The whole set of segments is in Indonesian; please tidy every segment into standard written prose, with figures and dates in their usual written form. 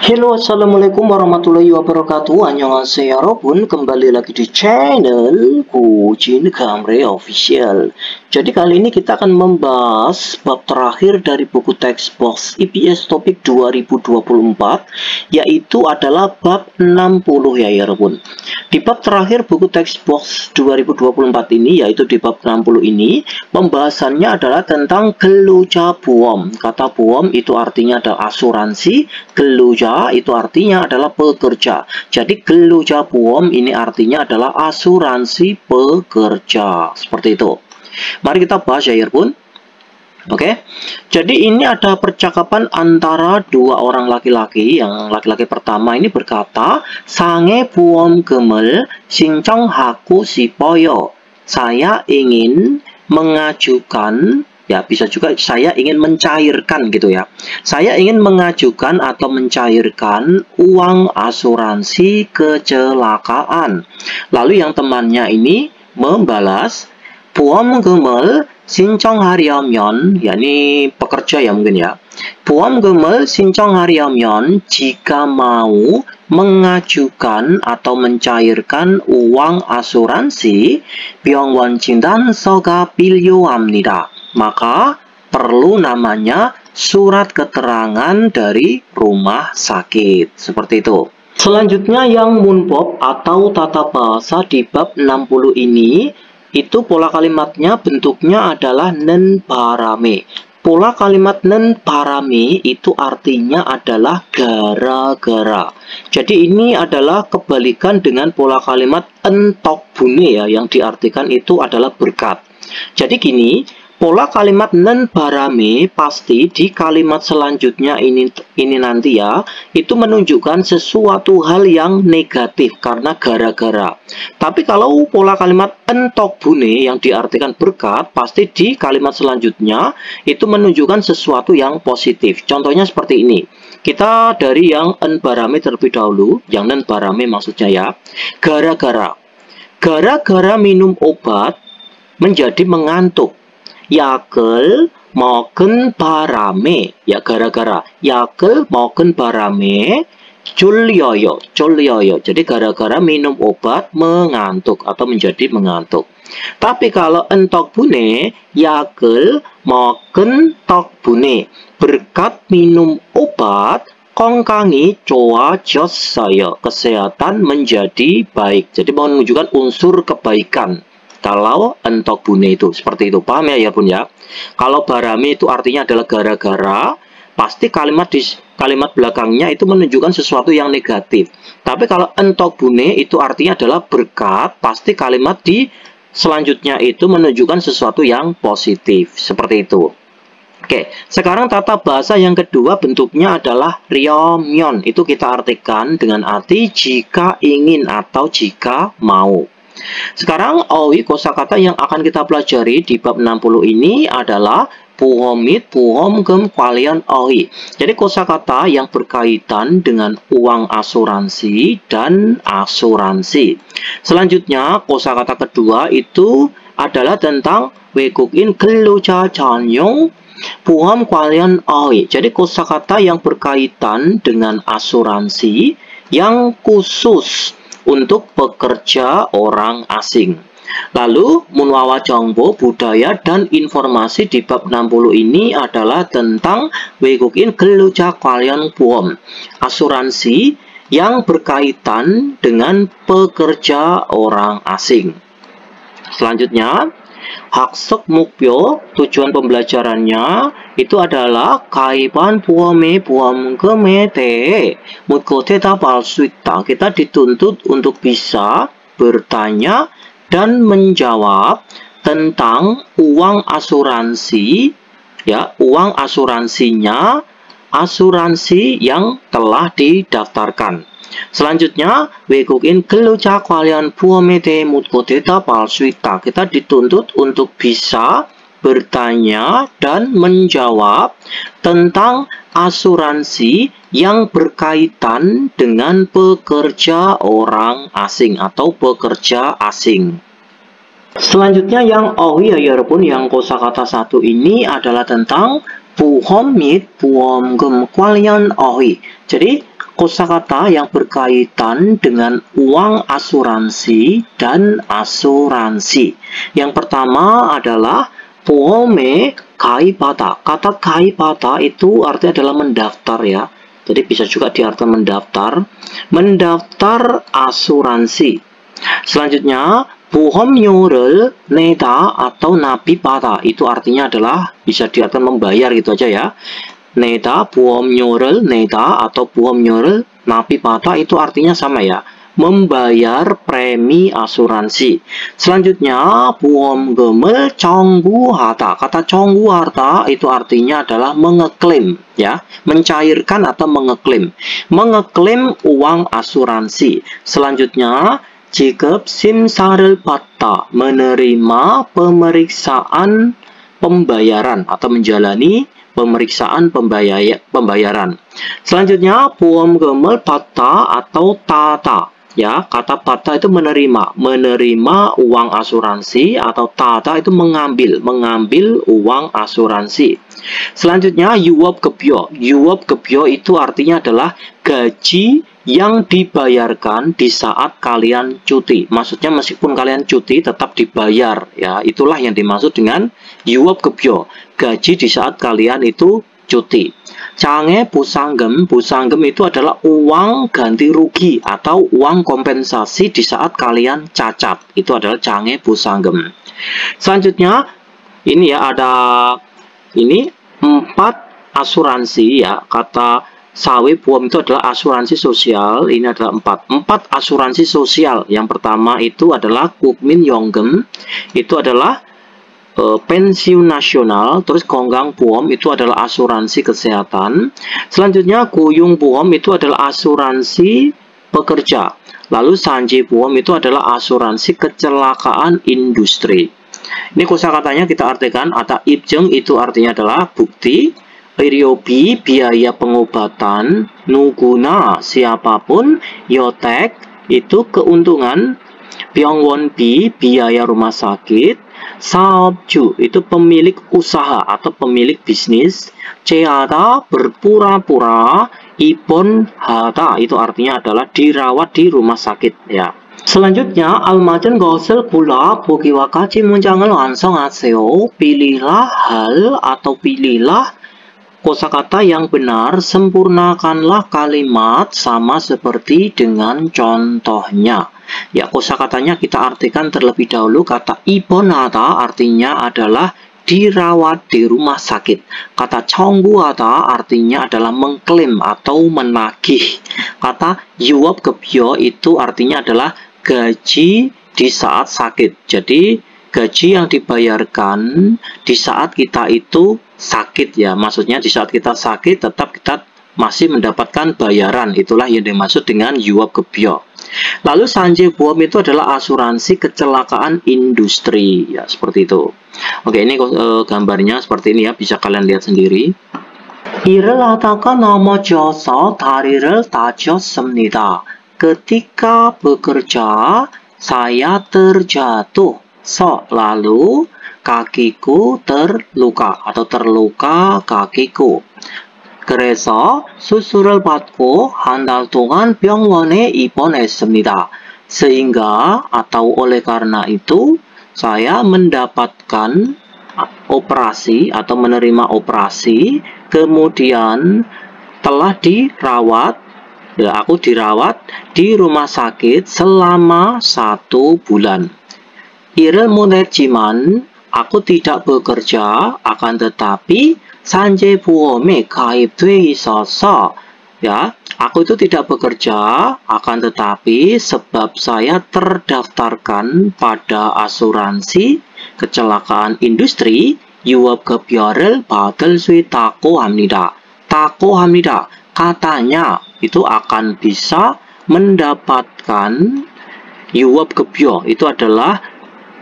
Halo, assalamualaikum warahmatullahi wabarakatuh. Annyeonghaseyo yarabbun, kembali lagi di channel Jin Kamre Official. Jadi kali ini kita akan membahas bab terakhir dari buku textbox IPS topik 2024, yaitu adalah bab 60 ya yarabbun. Di bab terakhir buku textbox 2024 ini, yaitu di bab 60 ini, pembahasannya adalah tentang geluja buom. Kata buom itu artinya adalah asuransi, geluja itu artinya adalah pekerja. Jadi geluja buom ini artinya adalah asuransi pekerja. Seperti itu. Mari kita bahas ya yarabbun. Oke, jadi ini ada percakapan antara dua orang laki-laki. Yang laki-laki pertama ini berkata, "Sange buom gemel 신청하고 싶어요." Saya ingin mengajukan, ya bisa juga saya ingin mencairkan gitu ya. Saya ingin mengajukan atau mencairkan uang asuransi kecelakaan. Lalu yang temannya ini membalas, 보험금을 신청하려면, yakni pekerja ya mungkin ya. 보험금을 신청하려면 jika mau mengajukan atau mencairkan uang asuransi 병원 진단서가 필요합니다. Maka perlu namanya surat keterangan dari rumah sakit. Seperti itu. Selanjutnya yang munbob atau tata bahasa di bab 60 ini, itu pola kalimatnya bentuknya adalah nen barame. Pola kalimat nen barame itu artinya adalah gara-gara. Jadi ini adalah kebalikan dengan pola kalimat entok bune ya, yang diartikan itu adalah berkat. Jadi gini, pola kalimat nen barame pasti di kalimat selanjutnya ini nanti ya, itu menunjukkan sesuatu hal yang negatif karena gara-gara. Tapi kalau pola kalimat entok bune yang diartikan berkat, pasti di kalimat selanjutnya itu menunjukkan sesuatu yang positif. Contohnya seperti ini. Kita dari yang en barame terlebih dahulu, yang nen barame maksudnya ya. Gara-gara. Gara-gara minum obat menjadi mengantuk. 약을 먹은 바람에, ya gara-gara 약을 먹은 바람에 졸려요. Jadi gara-gara minum obat mengantuk atau menjadi mengantuk. Tapi kalau entok bune, 약을 먹은 덕분에, berkat minum obat 건강이 좋아졌어요. Kesehatan menjadi baik. Jadi menunjukkan unsur kebaikan. Kalau entok bune itu seperti itu, paham ya bun ya? Kalau barame itu artinya adalah gara-gara, pasti kalimat belakangnya itu menunjukkan sesuatu yang negatif. Tapi kalau entok bune itu artinya adalah berkat, pasti kalimat di selanjutnya itu menunjukkan sesuatu yang positif. Seperti itu. Oke, sekarang tata bahasa yang kedua bentuknya adalah ryomyeon. Itu kita artikan dengan arti jika ingin atau jika mau. Sekarang owi kosakata yang akan kita pelajari di bab 60 ini adalah 보험및 보험금 관련 어휘. Jadi kosakata yang berkaitan dengan uang asuransi dan asuransi. Selanjutnya kosakata kedua itu adalah tentang 외국인 근로자 전용 보험 관련 어휘. Jadi kosakata yang berkaitan dengan asuransi yang khusus untuk pekerja orang asing. Lalu munwawa 정보, budaya dan informasi di bab 60 ini adalah tentang 외국인 근로자 관련 보험, asuransi yang berkaitan dengan pekerja orang asing. Selanjutnya, 학습 목표, tujuan pembelajarannya itu adalah 가입한 보험의 보험금에 대해 묻고 대답할 수 있다. Kita dituntut untuk bisa bertanya dan menjawab tentang uang asuransi, ya, uang asuransinya, asuransi yang telah didaftarkan. Selanjutnya, 외국인 근로자 관련 보험에 대해 묻고 대답할 수 있다. Kita dituntut untuk bisa bertanya dan menjawab tentang asuransi yang berkaitan dengan pekerja orang asing atau pekerja asing. Selanjutnya yang 어휘 ya 여러분, yang kosakata satu ini adalah tentang 보험 및 보험금 관련 어휘. Jadi kosakata yang berkaitan dengan uang asuransi dan asuransi. Yang pertama adalah 보험에 가입하다. Kata 가입하다 itu artinya adalah mendaftar ya. Jadi bisa juga diartikan mendaftar. Mendaftar asuransi. Selanjutnya 보험료를 내다 atau 납입하다. Itu artinya adalah bisa diartikan membayar gitu aja ya. 내다, 보험료를 내다 atau 보험료를 납입하다 itu artinya sama ya. Membayar premi asuransi. Selanjutnya 보험금을 청구하다. Kata 청구하다 itu artinya adalah mengeklaim ya, mencairkan atau mengeklaim. Mengeklaim uang asuransi. Selanjutnya 지급 심사를 받다, menerima pemeriksaan pembayaran atau menjalani pemeriksaan pembayaran. Selanjutnya 보험금을 받다 atau tata ya, kata 받다 itu menerima uang asuransi, atau tata itu mengambil uang asuransi. Selanjutnya 유업급여 itu artinya adalah gaji yang dibayarkan di saat kalian cuti. Maksudnya meskipun kalian cuti tetap dibayar ya. Itulah yang dimaksud dengan 유업급여, gaji di saat kalian itu cuti. 장애 보상금 itu adalah uang ganti rugi atau uang kompensasi di saat kalian cacat. Itu adalah 장애 보상금. Selanjutnya ini ya, ada ini 4 asuransi ya. Kata 사회보험 itu adalah asuransi sosial. Ini adalah 4 asuransi sosial. Yang pertama itu adalah 국민연금, itu adalah pensiun nasional. Terus 건강보험 itu adalah asuransi kesehatan. Selanjutnya 고용보험 itu adalah asuransi pekerja. Lalu 산재보험 itu adalah asuransi kecelakaan industri. Ini kosakatanya kita artikan. Ada 입증 itu artinya adalah bukti. 의료비 biaya pengobatan. 누구나 siapapun. 여택 itu keuntungan. 병원비 biaya rumah sakit. 사업주 itu pemilik usaha atau pemilik bisnis. 재하다 berpura-pura. 입원하다 itu artinya adalah dirawat di rumah sakit ya. Selanjutnya 알맞은 것을 골라 보기와 같이 문장을 완성하세요. Pilihlah hal atau pilihlah kosakata yang benar, sempurnakanlah kalimat sama seperti dengan contohnya. Ya, kosakatanya kita artikan terlebih dahulu. Kata 입원하다 artinya adalah dirawat di rumah sakit. Kata 청구하다 artinya adalah mengklaim atau menagih. Kata 유업급여 itu artinya adalah gaji di saat sakit. Jadi gaji yang dibayarkan di saat kita itu sakit ya. Maksudnya di saat kita sakit tetap kita masih mendapatkan bayaran. Itulah yang dimaksud dengan 유업급여. Lalu 산재보험 itu adalah asuransi kecelakaan industri ya, seperti itu. Oke, ini gambarnya seperti ini ya, bisa kalian lihat sendiri. 일을 하다가 넘어져서 다리를 다쳤습니다. Ketika bekerja, saya terjatuh. Lalu kakiku terluka atau terluka kakiku. 그래서 수술을 받고 한 달 동안 병원에 입원했습니다. Sehingga atau oleh karena itu saya mendapatkan operasi atau menerima operasi, kemudian telah dirawat. Ya, aku dirawat di rumah sakit selama 1 bulan. 일을 못했지만 aku tidak bekerja, akan tetapi 산재보험에 가입돼 있어서 ya, aku itu tidak bekerja, akan tetapi sebab saya terdaftarkan pada asuransi kecelakaan industri, 유업급여를 받을 수 있다고 합니다. 다고 합니다. Katanya itu akan bisa mendapatkan 유업급여, itu adalah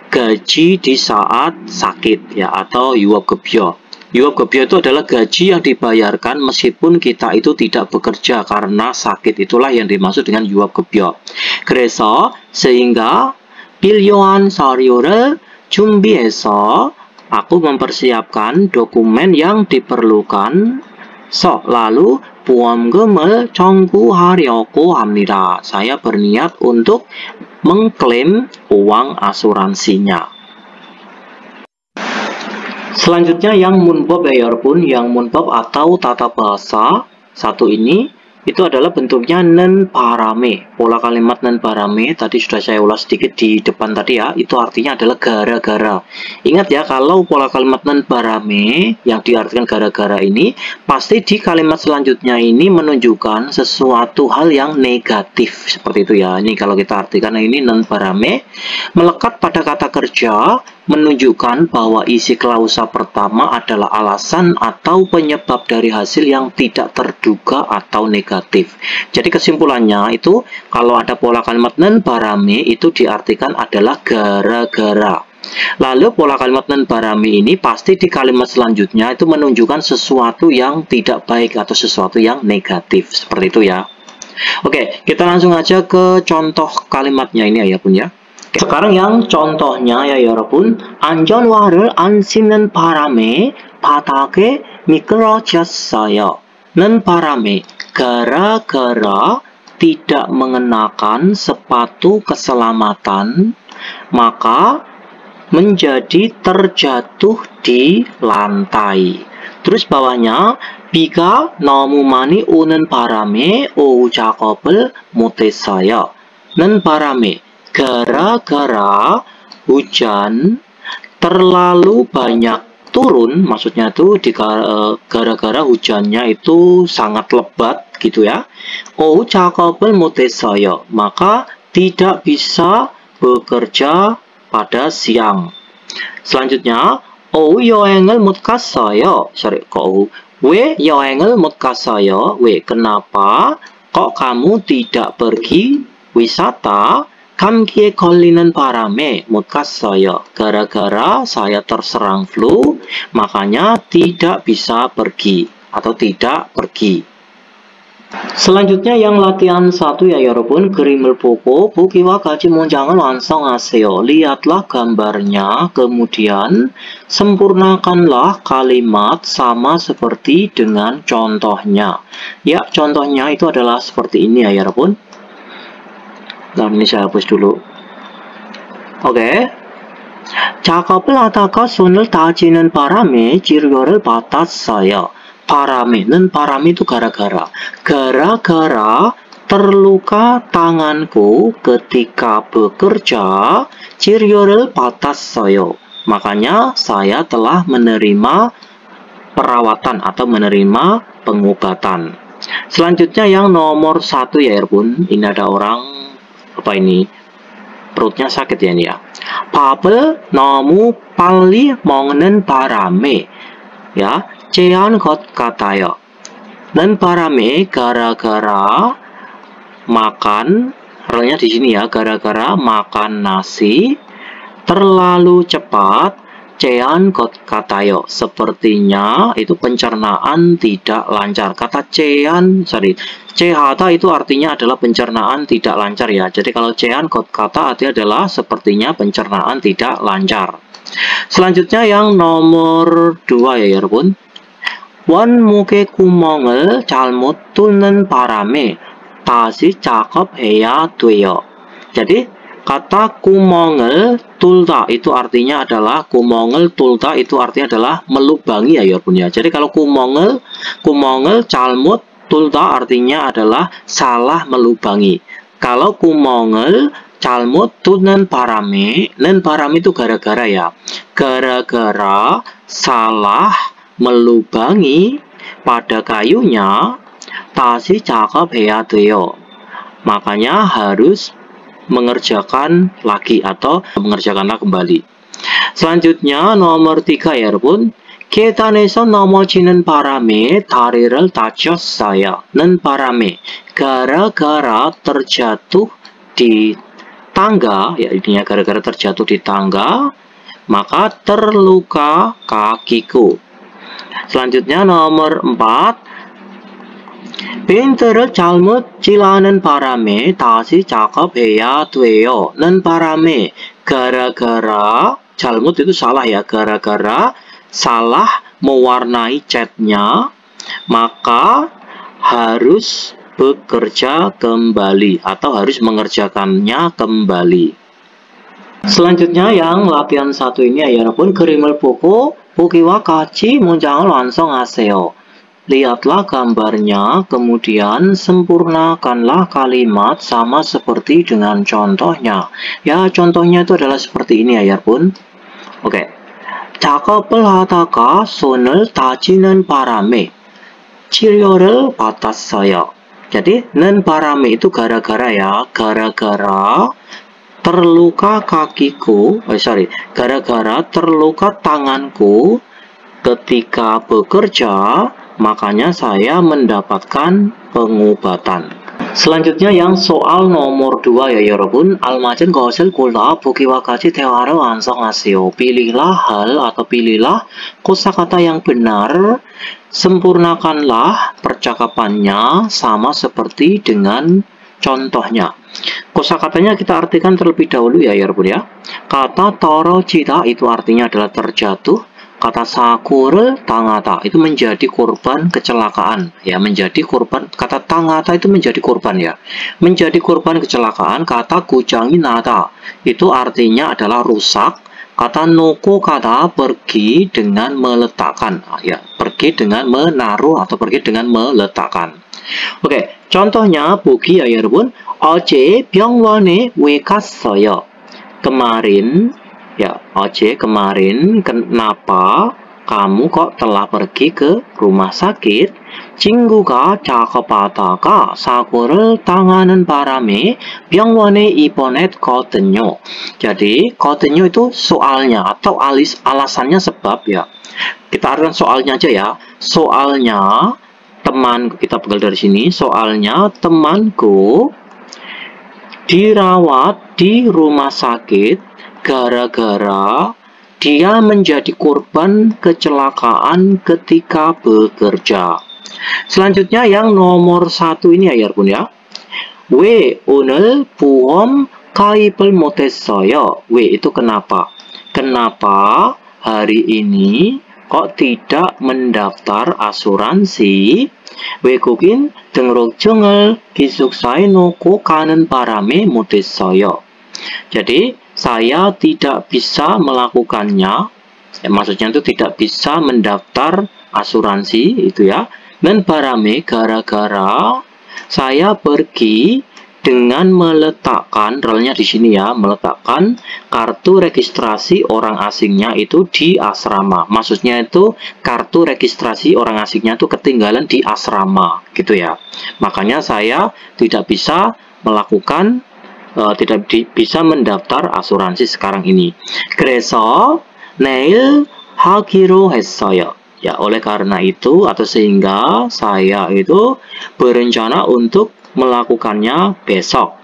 gaji di saat sakit ya, atau 유업급여. 유업급여 itu adalah gaji yang dibayarkan meskipun kita itu tidak bekerja karena sakit. Itulah yang dimaksud dengan 유업급여. 그래서 sehingga 필요한 서류를 준비해서 aku mempersiapkan dokumen yang diperlukan. Lalu 보험금을 청구하려고 합니다. Saya berniat untuk mengklaim uang asuransinya. Selanjutnya yang munbab ya 여러분, yang munbab atau tata bahasa satu ini itu adalah bentuknya nen parame. Pola kalimat nen parame tadi sudah saya ulas sedikit di depan tadi ya, itu artinya adalah gara-gara. Ingat ya, kalau pola kalimat nen parame yang diartikan gara-gara ini pasti di kalimat selanjutnya ini menunjukkan sesuatu hal yang negatif seperti itu ya. Ini kalau kita artikan ini nen parame melekat pada kata kerja menunjukkan bahwa isi klausa pertama adalah alasan atau penyebab dari hasil yang tidak terduga atau negatif. Jadi kesimpulannya itu kalau ada pola kalimat nen barame itu diartikan adalah gara-gara. Lalu pola kalimat nen barame ini pasti di kalimat selanjutnya itu menunjukkan sesuatu yang tidak baik atau sesuatu yang negatif. Seperti itu ya. Oke, kita langsung aja ke contoh kalimatnya ini ya bun ya. Sekarang yang contohnya ya 여러분, 안전화를 안 신는 바람에 바닥에 미끄러졌어요. 는 바람에, gara-gara tidak mengenakan sepatu keselamatan, maka menjadi terjatuh di lantai. Terus bawahnya, 비가 너무 많이 오는 바람에 오후 작업을 못했어요. 는 바람에, gara-gara hujan terlalu banyak turun, maksudnya tuh gara-gara hujannya itu sangat lebat gitu ya. Oh, 작업을 못했어요. Maka tidak bisa bekerja pada siang. Selanjutnya, oh 여행을 못 갔어요. Sorry, kok 왜 여행을 못 갔어요? 왜 kenapa kok kamu tidak pergi wisata? 감기에 걸리는 바람에 못 갔어요. Gara-gara saya terserang flu, makanya tidak bisa pergi atau tidak pergi. Selanjutnya yang latihan 1 ya 여러분, 그림을 보고 보기와 같이 문장을 완성하세요. Lihatlah gambarnya, kemudian sempurnakanlah kalimat sama seperti dengan contohnya. Ya, contohnya itu adalah seperti ini ya 여러분. Nah, ini saya hapus dulu. Oke. 작업을 하다가 손을 다치는 바람에 지르고를 받았어요. 바람에는 바람이 itu gara-gara. Gara-gara terluka tanganku ketika bekerja, 지르고를 받았어요. Makanya saya telah menerima perawatan atau menerima pengobatan. Selanjutnya yang nomor 1 ya 여러분. Ini ada orang apa ini, perutnya sakit ya ini ya. 밥을 너무 빨리 먹는 바람에 ya 체한 것 같아요. 는 바람에 gara-gara makan, relnya di sini ya, gara-gara makan nasi terlalu cepat, 체한 것 같아요. Sepertinya itu pencernaan tidak lancar. Kata 체하다 itu artinya adalah pencernaan tidak lancar ya. Jadi kalau 체한 것 같아 artinya adalah sepertinya pencernaan tidak lancar. Selanjutnya yang nomor 2 ya 여러분. 원목의 구멍을 잘못 뚫는 바람에 다시 작업해야 돼요. Jadi kata 구멍을 뚫다 itu artinya adalah 구멍을 뚫다 itu artinya adalah melubangi ya 여러분 ya. Jadi kalau 구멍을 잘못 뚫다 artinya adalah salah melubangi. Kalau 구멍을 잘못 뚫는 바람에, 는 바람 itu gara-gara ya. Gara-gara salah melubangi pada kayunya, 다시 작업해야 돼요. Makanya harus mengerjakan lagi atau mengerjakanlah kembali. Selanjutnya nomor 3 ya 여러분. 계단에서 넘어지는 바람에 다리를 다쳤어요. 는 바람에, gara-gara terjatuh di tangga, ya intinya gara-gara terjatuh di tangga, maka terluka kakiku. Selanjutnya nomor 4. 벤트를 잘못 찔하는 바람에 다시 작업해야 돼요. 는 바람에, gara-gara 잘못 itu salah ya, gara-gara salah mewarnai catnya, maka harus bekerja kembali atau harus mengerjakannya kembali. Selanjutnya yang latihan satu ini ya 여러분 그림을 보고 보기와 같이 문장을 완성하세요. Lihatlah gambarnya, kemudian sempurnakanlah kalimat sama seperti dengan contohnya. Ya, contohnya itu adalah seperti ini ya 여러분. Oke. 작업을 하다가 손을 다치는 바람에 치료를 받았어요. Jadi, 는 바람에 itu gara-gara ya, gara-gara terluka kakiku, gara-gara terluka tanganku ketika bekerja, makanya saya mendapatkan pengobatan. Selanjutnya yang soal nomor 2 ya 여러분. 알맞은 것을 골라 보기와 같이 대화를 완성하세요. Pilihlah hal atau pilihlah kosakata yang benar. Sempurnakanlah percakapannya sama seperti dengan contohnya. Kosakatanya kita artikan terlebih dahulu ya 여러분 ya. Kata 떨어지다 itu artinya adalah terjatuh. Kata saku를 당하다 itu menjadi korban kecelakaan ya, menjadi korban. Kata 당하다 itu menjadi korban ya, menjadi korban kecelakaan. Kata 고장이 나다 itu artinya adalah rusak. Kata 놓고 가다 pergi dengan meletakkan ya, pergi dengan menaruh atau pergi dengan meletakkan. Oke, contohnya 보기 ya 여러분. 어제 병원에 왜 갔어요? Kemarin ya, 어제 kemarin kenapa kamu kok telah pergi ke rumah sakit? 친구가 작업하다가 사고를 당하는 바람에 병원에 입원했거든요. Jadi, 거든요 itu soalnya atau alasannya sebab ya. Kita artikan soalnya aja ya. Soalnya teman, kita pegal dari sini. Soalnya temanku dirawat di rumah sakit gara-gara dia menjadi korban kecelakaan ketika bekerja. Selanjutnya yang nomor 1 ini ya 여러분 ya. 왜 오늘 보험 가입을 못했어요? 왜 itu kenapa? Kenapa hari ini kok tidak mendaftar asuransi? 외국인 등록증을 기숙사에 놓고 가는 바람에 못했어요. Jadi saya tidak bisa melakukannya, ya, maksudnya itu tidak bisa mendaftar asuransi itu ya. Dan barame gara-gara saya pergi dengan meletakkan, relnya di sini ya, meletakkan kartu registrasi orang asingnya itu di asrama. Maksudnya itu kartu registrasi orang asingnya itu ketinggalan di asrama, gitu ya. Makanya saya tidak bisa melakukan tidak bisa mendaftar asuransi sekarang ini. 그래서 내일 하기로 했어요. Ya, oleh karena itu atau sehingga saya itu berencana untuk melakukannya besok.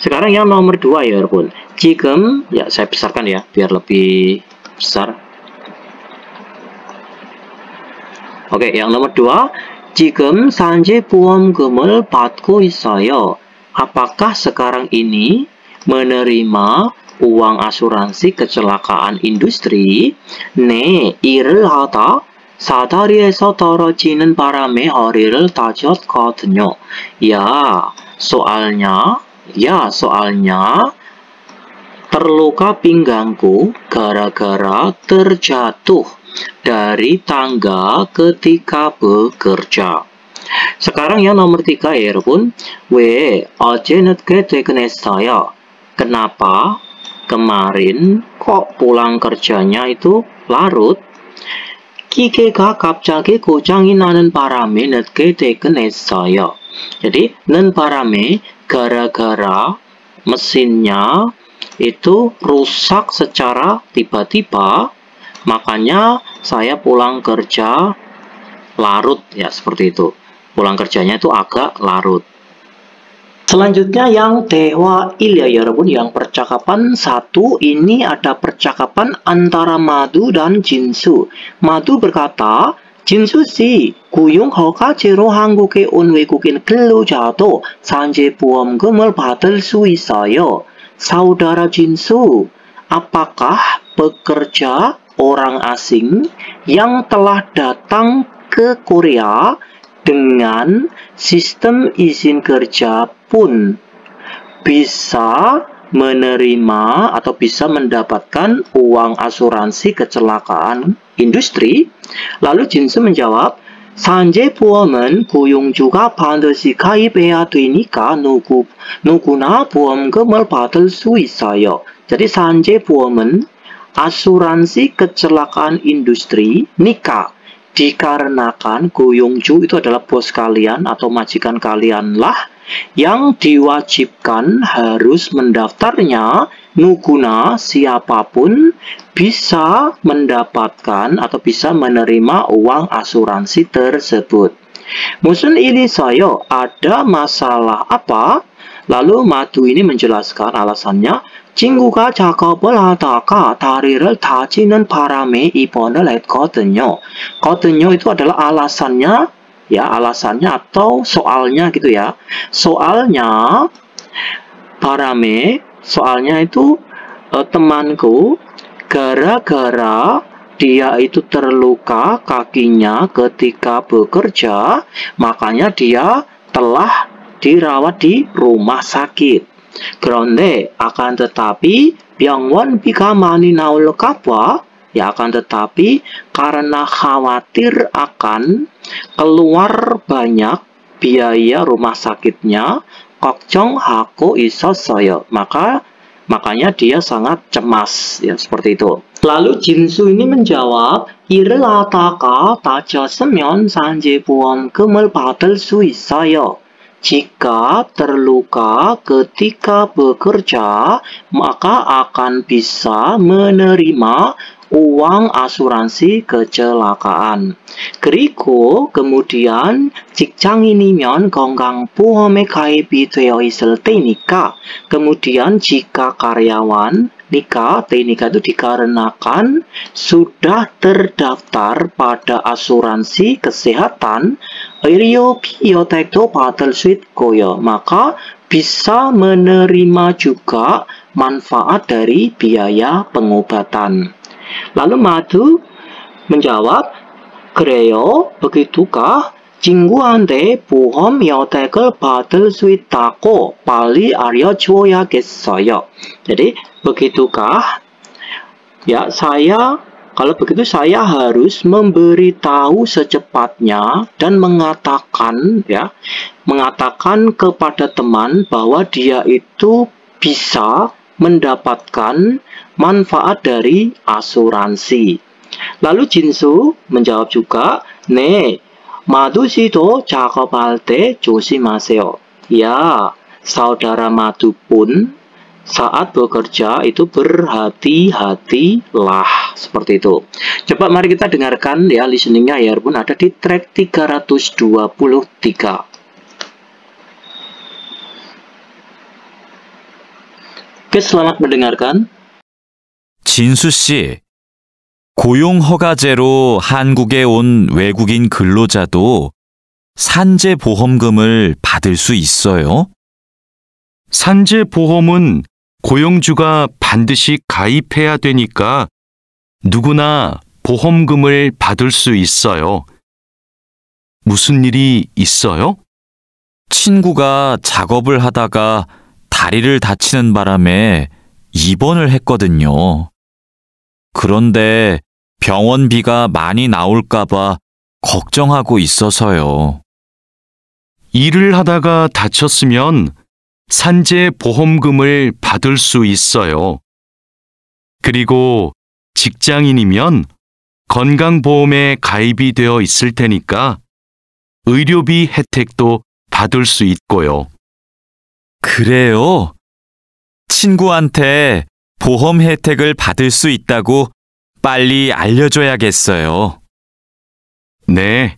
Sekarang yang nomor 2 ya, 여러분. 지금 ya saya besarkan ya biar lebih besar. Oke, yang nomor 2. 지금 산재 보험금을 받고 있어요. Apakah sekarang ini menerima uang asuransi kecelakaan industri? 네, 일을 하다 사다리에서 떨어지는 바람에 허리를 다쳤거든요. soalnya terluka pinggangku gara-gara terjatuh dari tangga ketika bekerja. Sekarang yang nomor 3 ya 여러분. 왜 어제 늦게 퇴근했어요? Kenapa kemarin kok pulang kerjanya itu larut? 기계가 갑자기 고장이 나는 바람에 늦게 퇴근했어요. Jadi 는 바람에 gara-gara mesinnya itu rusak secara tiba-tiba, makanya saya pulang kerja larut ya, seperti itu. Pulang kerjanya itu agak larut. Selanjutnya yang 대화 1 ya 여러분, yang percakapan 1 ini ada percakapan antara Madu dan Jinsu. Madu berkata, 진수 씨, 고용 허가제로 한국에 온 외국인 근로자도 산재보험금을 받을 수 있어요. Saudara Jinsu, apakah pekerja orang asing yang telah datang ke Korea dengan sistem izin kerja pun bisa menerima atau bisa mendapatkan uang asuransi kecelakaan industri. Lalu Jinsu menjawab, 산재보험은 고용주가 반드시 가입해야 되니까 누구나 보험금을 받을 수 있어요. Jadi 산재보험은 asuransi kecelakaan industri nikah dikarenakan goyongju itu adalah bos kalian atau majikan kalian lah yang diwajibkan harus mendaftarnya. Nuguna siapapun bisa mendapatkan atau bisa menerima uang asuransi tersebut. Musun ini saya ada masalah apa? Lalu Madu ini menjelaskan alasannya. 친구가 작업을 하다가 다리를 다치는 바람에 입원을 했거든요. 거든요 itu adalah alasannya, ya alasannya atau soalnya gitu ya. Soalnya soalnya itu temanku gara-gara dia itu terluka kakinya ketika bekerja, makanya dia telah dirawat di rumah sakit. 그런데 akan tetapi 병원비가 많이 나올까 봐. Ya akan tetapi karena khawatir akan keluar banyak biaya rumah sakitnya, 걱정하고 있었어요. Makanya dia sangat cemas, ya seperti itu. Lalu Jinsu ini menjawab, 일을 하다가 다쳤으면 산재보험금을 받을 수 있어요. Jika terluka ketika bekerja, maka akan bisa menerima uang asuransi kecelakaan. 그리고 kemudian 직장인이면 건강보험에 가입이 되어 있을 때니까, kemudian jika karyawan Tenika itu dikarenakan sudah terdaftar pada asuransi kesehatan, 의료비여택도 받을 수 있고요. Maka bisa menerima juga manfaat dari biaya pengobatan. Lalu Madu menjawab, 그래요? begitukah? 친구한테 보험 여택을 받을 수 있다고 빨리 알려줘야겠어요. Jadi begitukah? Ya, kalau begitu saya harus memberitahu secepatnya dan mengatakan kepada teman bahwa dia itu bisa mendapatkan manfaat dari asuransi. Lalu Jinsu menjawab juga, 네, Madu 씨도 작업할 때 조심하세요. Ya, saudara Madu pun saat bekerja itu berhati-hatilah. Seperti itu. Coba mari kita dengarkan ya listeningnya ya pun ada di track 323. Oke, selamat mendengarkan. 진수 씨, 고용 허가제로 한국에 온 외국인 근로자도 산재보험금을 받을 수 있어요? 산재보험은 고용주가 반드시 가입해야 되니까 누구나 보험금을 받을 수 있어요. 무슨 일이 있어요? 친구가 작업을 하다가 다리를 다치는 바람에 입원을 했거든요. 그런데 병원비가 많이 나올까봐 걱정하고 있어서요. 일을 하다가 다쳤으면 산재보험금을 받을 수 있어요. 그리고 직장인이면 건강보험에 가입이 되어 있을 테니까 의료비 혜택도 받을 수 있고요. 그래요? 친구한테 보험 혜택을 받을 수 있다고 빨리 알려줘야겠어요. 네,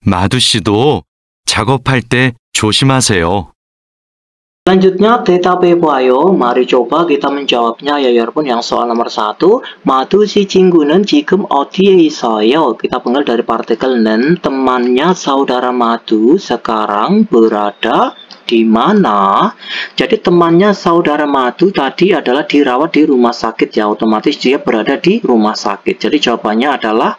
마두 씨도 작업할 때 조심하세요. Selanjutnya, 대답해 봐요. Mari coba kita menjawabnya ya 여러분. Yang soal nomor 1, 마두 씨 친구는 지금 어디에 있어요? Kita pengen dari partikel 는, temannya saudara Madu sekarang berada di mana? Jadi temannya saudara Madu tadi adalah dirawat di rumah sakit ya, otomatis dia berada di rumah sakit. Jadi jawabannya adalah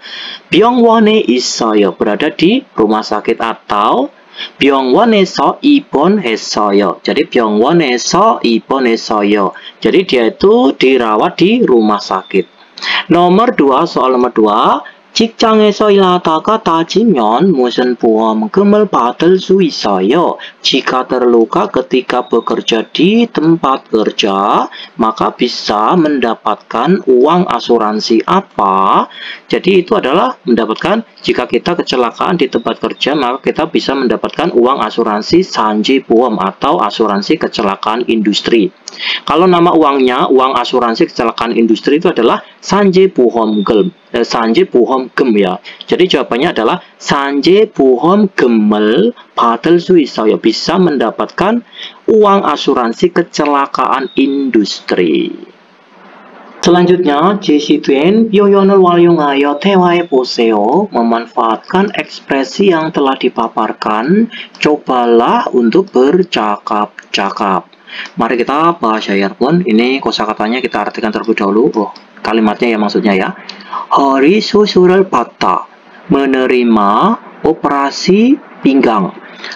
병원에 있어요, berada di rumah sakit, atau 병원에서 입원했어요. jadi 병원에서 입원했어요. jadi dia itu dirawat di rumah sakit. Nomor 2, soal nomor 2. 직장에서 일하다가 다치면 무슨 보험금을 받을 수 있어요? Jika terluka ketika bekerja di tempat kerja, maka bisa mendapatkan uang asuransi apa? Jadi itu adalah mendapatkan, jika kita kecelakaan di tempat kerja, maka kita bisa mendapatkan uang asuransi 산지보험 atau asuransi kecelakaan industri. Kalau nama uangnya, uang asuransi kecelakaan industri itu adalah 산지보험금. 산지보험금 ya. Jadi jawabannya adalah 산지보험금을 받을 수 있어요. Bisa mendapatkan uang asuransi kecelakaan industri. Selanjutnya, 제시된 표현을 활용하여 대화해 보세요. Memanfaatkan ekspresi yang telah dipaparkan, cobalah untuk bercakap-cakap. Mari kita bahas ya Yarpun. Ini kosakatanya kita artikan terlebih dahulu. Kalimatnya ya maksudnya ya. Hari susural patah, menerima operasi pinggang.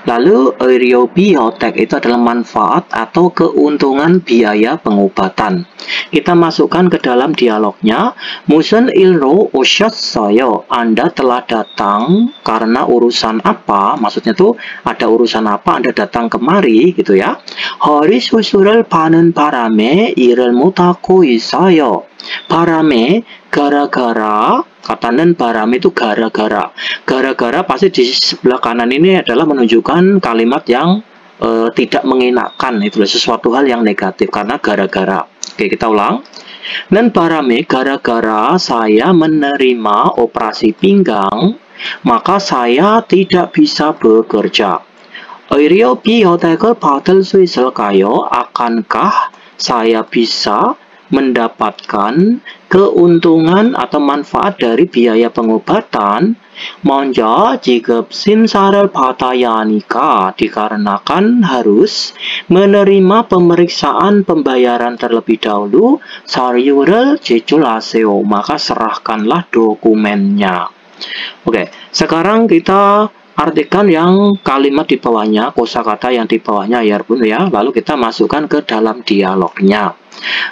Lalu 의료비효택 itu adalah manfaat atau keuntungan biaya pengobatan. Kita masukkan ke dalam dialognya. 무슨 일로 오셨어요? Anda telah datang karena urusan apa? Maksudnya tuh ada urusan apa Anda datang kemari gitu ya. 허리 수술을 받는 바람에 일을 못하고 있어요. 바람에 gara-gara, katanen baram itu gara-gara. Gara-gara pasti di sebelah kanan ini adalah menunjukkan kalimat yang tidak mengenakan, itu sesuatu hal yang negatif karena gara-gara. Oke, kita ulang. Dan barame gara-gara saya menerima operasi pinggang, maka saya tidak bisa bekerja. 의료비효택을 받을 수 있을까요? Akankah saya bisa mendapatkan keuntungan atau manfaat dari biaya pengobatan? 먼저 지급 심사를 받아야 하니까, dikarenakan harus menerima pemeriksaan pembayaran terlebih dahulu. 서류를 제출하세요, maka serahkanlah dokumennya. Oke, sekarang kita artikan yang kalimat di bawahnya, kosakata yang di bawahnya ya Bun ya. Lalu kita masukkan ke dalam dialognya.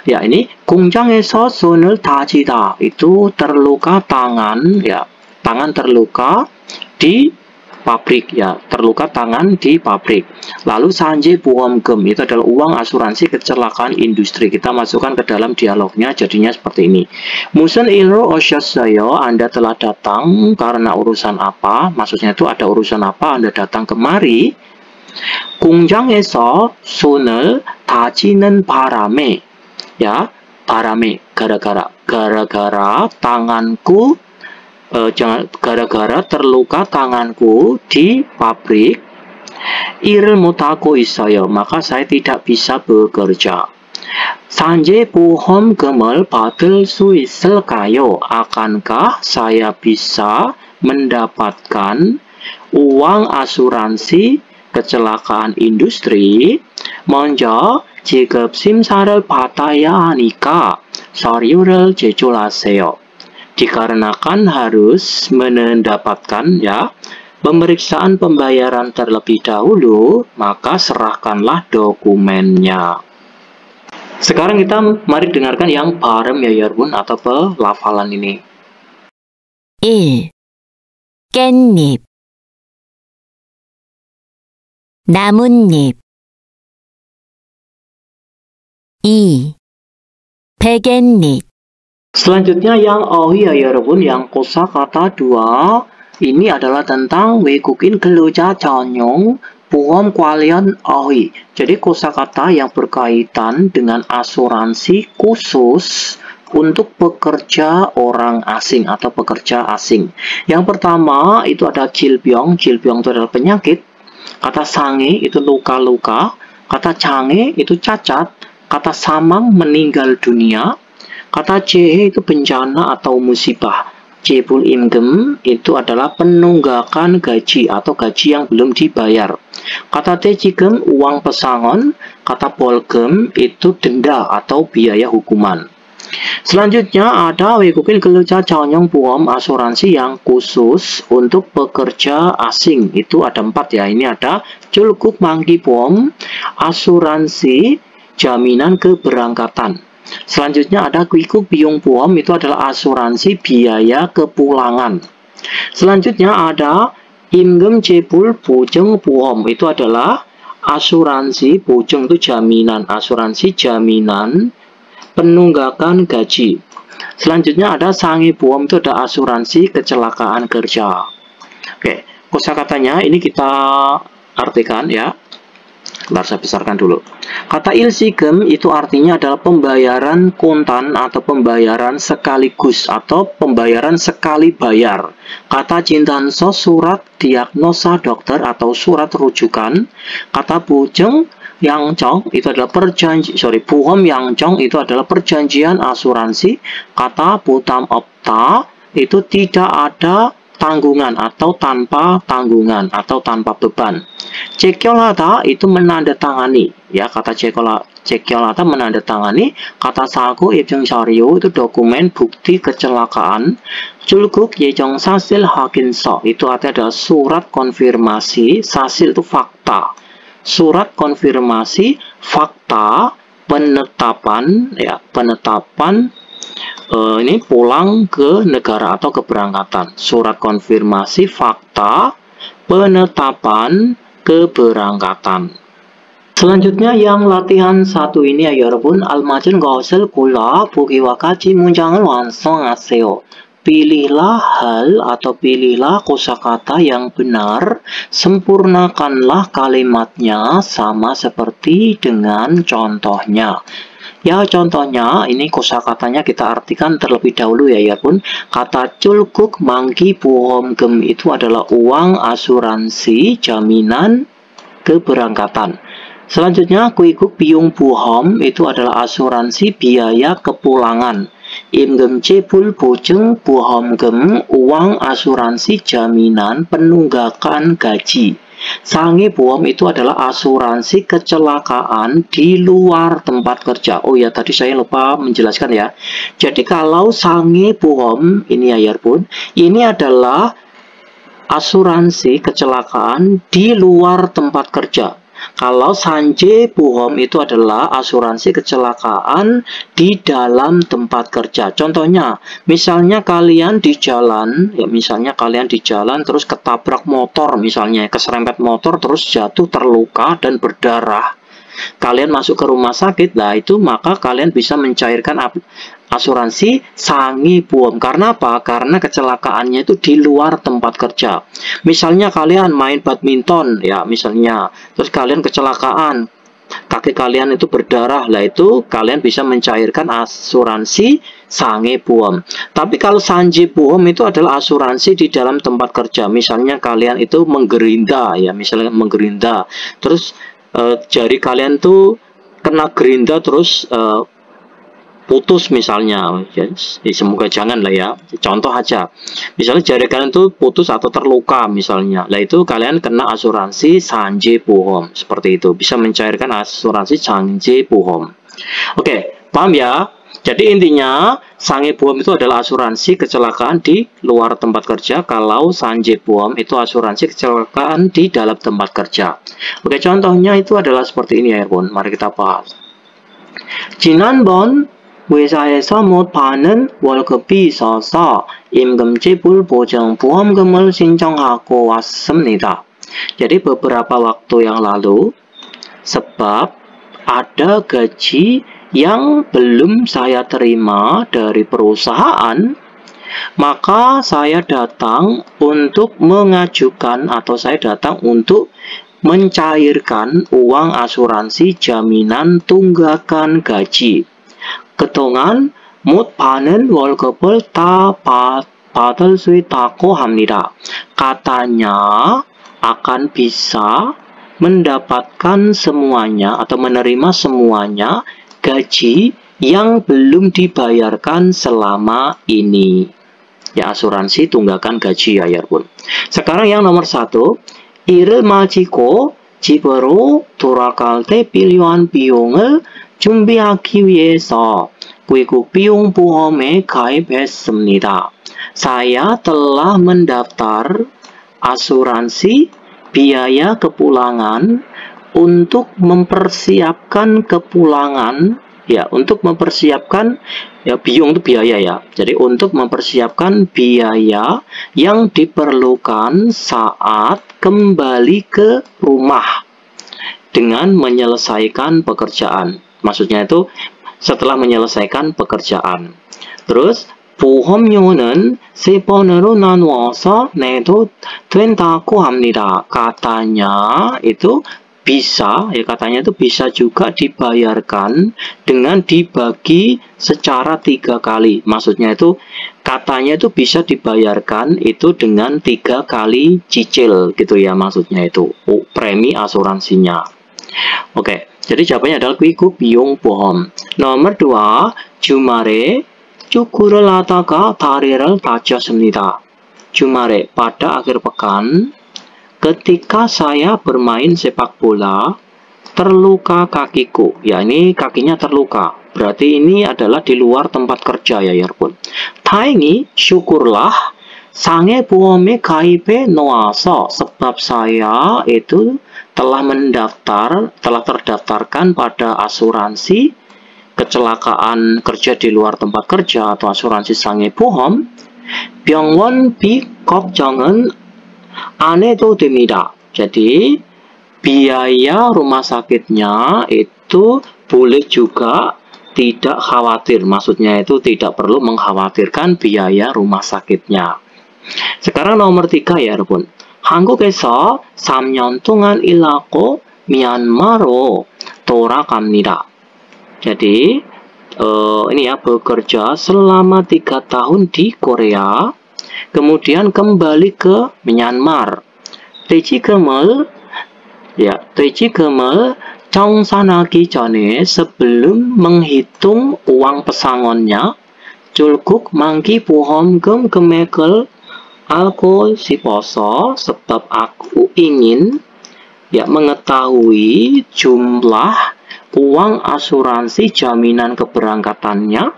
Ya, ini 공장에서 손을 다치다 itu terluka tangan ya. Tangan terluka di pabrik ya, terluka tangan di pabrik. Lalu 산지보험금 itu adalah uang asuransi kecelakaan industri. Kita masukkan ke dalam dialognya, jadinya seperti ini. 무슨 일로 오셨어요? Anda telah datang karena urusan apa? Maksudnya itu ada urusan apa Anda datang kemari? 공장에서 손을 다치는 바람에, ya, 바람에 gara-gara tanganku, gara-gara terluka tanganku di pabrik, 일을 못하고 있어요, maka saya tidak bisa bekerja. 산지보험금을 받을 수 있을까요? Akankah saya bisa mendapatkan uang asuransi kecelakaan industri? 먼저 지급 심사를 받아야 하니까 서류를 제출하세요. Dikarenakan harus mendapatkan ya pemeriksaan pembayaran terlebih dahulu, maka serahkanlah dokumennya. Sekarang kita mari dengarkan yang bareng ya 여러분 atau pelafalan ini. 1. 깻잎 나뭇잎 2. 베갯잎 Selanjutnya yang 어휘 ya 여러분, yang kosakata 2 ini adalah tentang 외국인 근로자 전용 보험 관련 어휘. Jadi kosakata yang berkaitan dengan asuransi khusus untuk pekerja orang asing atau pekerja asing. Yang pertama itu ada 질병. 질병 itu adalah penyakit. Kata sange itu luka-luka. Kata 장애 itu cacat. Kata 사망 meninggal dunia. Kata 재해 itu bencana atau musibah. 재불 임금 itu adalah penunggakan gaji atau gaji yang belum dibayar. Kata 퇴직금 uang pesangon. Kata 벌금 itu denda atau biaya hukuman. Selanjutnya ada 외국인 근로자 전용 보험 asuransi yang khusus untuk pekerja asing. Itu ada 4 ya. Ini ada 출국 만기 보험, asuransi jaminan keberangkatan. Selanjutnya ada 귀국 비용 보험, itu adalah asuransi biaya kepulangan. Selanjutnya ada 임금 재불 보증 보험, itu adalah asuransi 보증 itu jaminan, asuransi jaminan penunggakan gaji. Selanjutnya ada 상해 보험, itu ada asuransi kecelakaan kerja. Oke, kosakatanya ini kita artikan ya. Bentar, saya besarkan dulu. Kata 일시금 itu artinya adalah pembayaran kontan atau pembayaran sekaligus atau pembayaran sekali bayar. Kata 진단서 surat diagnosa dokter atau surat rujukan. Kata 보증 양정 itu adalah bohom 양정 itu adalah perjanjian asuransi. Kata 부담 없다 itu tidak ada tanggungan atau tanpa tanggungan atau tanpa beban. 체결하다 itu menandatangani ya, kata 체결하다 menandatangani. Kata 사고 입증서류 itu dokumen bukti kecelakaan. 출국 예정 사실 확인서 itu artinya adalah surat konfirmasi. 사실 itu fakta, surat konfirmasi fakta penetapan ya, penetapan ini pulang ke negara atau keberangkatan. Surat konfirmasi fakta penetapan keberangkatan. Selanjutnya yang latihan 1 ini ya 여러분. 알맞은 것을 골라 보기와 같이 문장을 완성하세요. Pilihlah hal atau pilihlah kosakata yang benar, sempurnakanlah kalimatnya sama seperti dengan contohnya. Ya, contohnya ini kosakatanya kita artikan terlebih dahulu ya pun. Kata 출국 만기 보험금 itu adalah uang asuransi jaminan keberangkatan. Selanjutnya 귀국 비용 보험 itu adalah asuransi biaya kepulangan. 임금 재불 보증 보험금 uang asuransi jaminan penunggakan gaji. 상해 보험 itu adalah asuransi kecelakaan di luar tempat kerja. Oh ya, tadi saya lupa menjelaskan ya. Jadi kalau 상해 보험 ini ya pun, ini adalah asuransi kecelakaan di luar tempat kerja. Kalau 산재 보험 itu adalah asuransi kecelakaan di dalam tempat kerja. Contohnya, misalnya kalian di jalan, ya misalnya kalian di jalan terus ketabrak motor, misalnya keserempet motor terus jatuh terluka dan berdarah. Kalian masuk ke rumah sakit, lah itu maka kalian bisa mencairkan asuransi 상해 보험. Karena apa? Karena kecelakaannya itu di luar tempat kerja. Misalnya kalian main badminton ya, misalnya terus kalian kecelakaan, kaki kalian itu berdarah, lah itu kalian bisa mencairkan asuransi 상해 보험. Tapi kalau 산재 보험 itu adalah asuransi di dalam tempat kerja. Misalnya kalian itu menggerinda ya, misalnya menggerinda terus jari kalian tuh kena gerinda terus putus misalnya ya, semoga jangan lah ya, contoh aja. Misalnya jari kalian tuh putus atau terluka misalnya, lah itu kalian kena asuransi 산재 보험. Seperti itu, bisa mencairkan asuransi 산재 보험. Oke, paham ya? Jadi intinya 상해 보험 itu adalah asuransi kecelakaan di luar tempat kerja. Kalau 산재 보험 itu asuransi kecelakaan di dalam tempat kerja. Oke, contohnya itu adalah seperti ini ya pun. Mari kita bahas. 지난번 회사에서 못 받는 월급이 있어서 임금지불 보증 보험금을 신청하고 왔습니다. Jadi beberapa waktu yang lalu, sebab ada gaji yang belum saya terima dari perusahaan, maka saya datang untuk mengajukan atau saya datang untuk mencairkan uang asuransi jaminan tunggakan gaji. 그동안 못 받는 월급을 다 받을 수 있다고 합니다. Katanya akan bisa mendapatkan semuanya atau menerima semuanya gaji yang belum dibayarkan selama ini. Ya, asuransi tunggakan gaji ya, 여러분. Sekarang yang nomor 1, 일을 마치고 집으로 돌아갈 때 필요한 비용을 준비하기 위해서 외국 비용 보험에 가입했습니다. Saya telah mendaftar asuransi biaya kepulangan untuk mempersiapkan kepulangan, ya, untuk mempersiapkan, ya, biung itu biaya ya. Jadi untuk mempersiapkan biaya yang diperlukan saat kembali ke rumah dengan menyelesaikan pekerjaan. Maksudnya itu setelah menyelesaikan pekerjaan. Terus 보험료는 3번으로 나누어서 내도 된다고 합니다. Katanya itu bisa, ya, katanya itu bisa juga dibayarkan dengan dibagi secara 3 kali. Maksudnya itu katanya itu bisa dibayarkan itu dengan 3 kali cicil gitu ya, maksudnya itu premi asuransinya. Oke, jadi jawabannya adalah 외국 비용 보험. nomor 2, 주말에 축구를 하다가 다리를 다쳤습니다. 주말에, pada akhir pekan, ketika saya bermain sepak bola, terluka kakiku. Ya, ini kakinya terluka. Berarti ini adalah di luar tempat kerja ya, 여러분. 다행히, syukurlah, 상해 보험에 가입해 놓아서, sebab saya itu telah terdaftarkan pada asuransi kecelakaan kerja di luar tempat kerja atau asuransi 상해 보험. 병원비 걱정은 안 해도 됩니다. Jadi biaya rumah sakitnya itu boleh juga tidak khawatir. Maksudnya itu tidak perlu mengkhawatirkan biaya rumah sakitnya. sekarang nomor 3 ya, 여러분. 한국에서 3년 동안 일하고 미얀마로 돌아갑니다. Jadi ini ya, bekerja selama 3 tahun di Korea, kemudian kembali ke Myanmar. 퇴직금을 정산하기 전에, sebelum menghitung uang pesangonnya, julguk mangki 보험금 금액을 알고 싶어서, sebab aku ingin, ya, mengetahui jumlah uang asuransi jaminan keberangkatannya.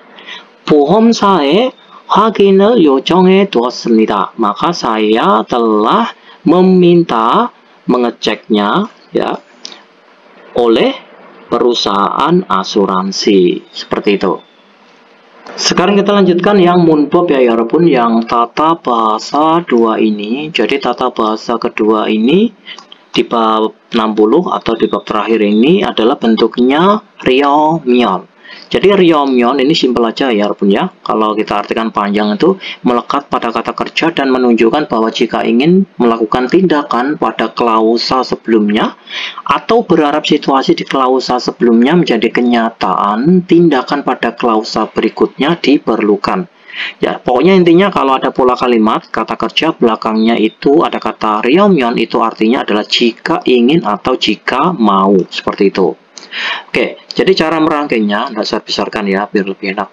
보험사에 확인을 요청해 두었습니다. Maka saya telah meminta mengeceknya, ya, oleh perusahaan asuransi. Seperti itu. Sekarang kita lanjutkan yang 문법 ya, 여러분, yang tata bahasa 2 ini. Jadi tata bahasa kedua ini di bab 60 atau di bab terakhir ini adalah bentuknya ryomyeon. Jadi ryomyeon ini simpel aja ya, 여러분 ya. Kalau kita artikan panjang itu melekat pada kata kerja dan menunjukkan bahwa jika ingin melakukan tindakan pada klausa sebelumnya atau berharap situasi di klausa sebelumnya menjadi kenyataan, tindakan pada klausa berikutnya diperlukan. Ya, pokoknya intinya kalau ada pola kalimat kata kerja belakangnya itu ada kata ryomyeon, itu artinya adalah jika ingin atau jika mau, seperti itu. Oke, jadi cara merangkainya, Anda saya besarkan ya biar lebih enak.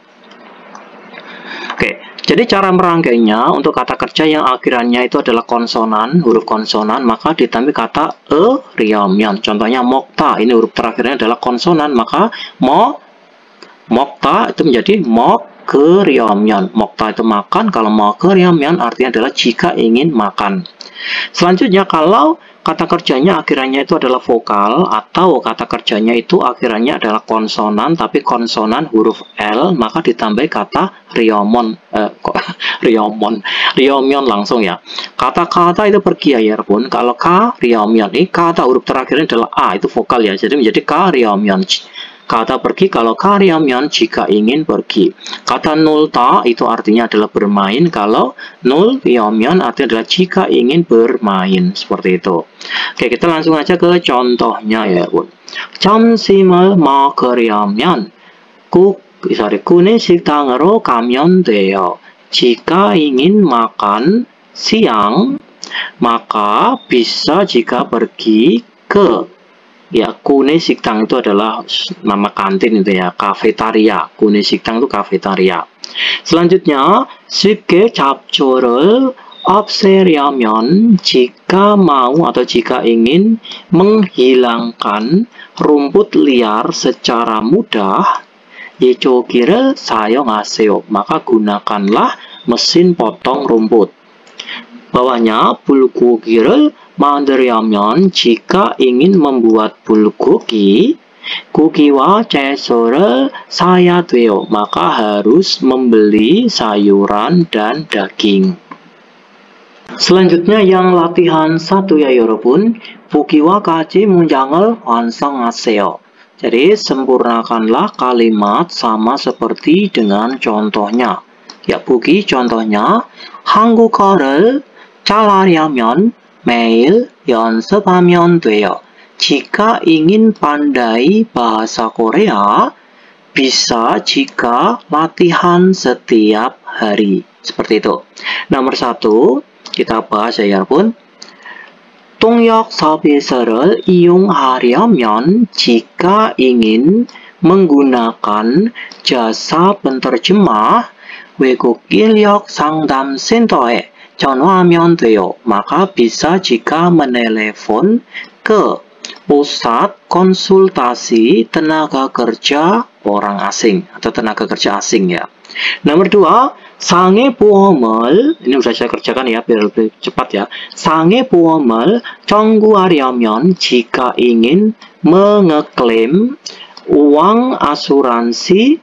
Oke, jadi cara merangkainya untuk kata kerja yang akhirannya itu adalah konsonan, huruf konsonan, maka ditambah kata ryomyeon. Contohnya mokta, ini huruf terakhirnya adalah konsonan, maka mokta itu menjadi ryomyeon. Mokta itu makan, kalau ryomyeon artinya adalah jika ingin makan. Selanjutnya, kalau kata kerjanya akhirannya itu adalah vokal atau kata kerjanya itu akhirannya adalah konsonan tapi konsonan huruf L, maka ditambah kata ryomyeon langsung ya. Kata-kata itu pergi ya, 여러분. Kalau ryomyeon ini kata huruf terakhirnya adalah A, itu vokal ya. Jadi menjadi ryomyeon. Kata pergi kalau ryomyeon jika ingin pergi. Kata nulta itu artinya adalah bermain, kalau ryomyeon artinya adalah jika ingin bermain. Seperti itu. Oke, kita langsung aja ke contohnya ya, 여러분. 점심을 먹으려면 구내식당으로 가면 돼요. Jika ingin makan siang, maka bisa jika pergi ke, ya, 구내식당 itu adalah nama kantin itu ya, kafetaria. 구내식당 itu kafetaria. Selanjutnya, 쉽게 잡초를 없애려면 jika mau atau jika ingin menghilangkan rumput liar secara mudah, 예초기를 사용하세요. Maka gunakanlah mesin potong rumput. Bawahnya, bulgogi를 만들려면 jika ingin membuat bulgogi, 고기와 채소를 사야 돼요. Maka harus membeli sayuran dan daging. Selanjutnya yang latihan 1 ya 여러분. 보기와까지 문장을 완성하세요. Jadi sempurnakanlah kalimat sama seperti dengan contohnya. Ya, 보기 contohnya 한국어를 잘하려면 매일 연습하면 돼요. Jika ingin pandai bahasa Korea, bisa jika latihan setiap hari. Seperti itu. Nomor 1, kita bahas ya 여러분. 통역 서비스를 이용하려면 jika ingin menggunakan jasa penterjemah 외국 인력 상담 센터에 전화하면 돼요. Maka bisa jika menelepon ke pusat konsultasi tenaga kerja orang asing atau tenaga kerja asing ya. Nomor 2, 상해보험을, ini sudah saya kerjakan ya biar lebih cepat ya. 상해보험을 청구하려면 jika ingin mengeklaim uang asuransi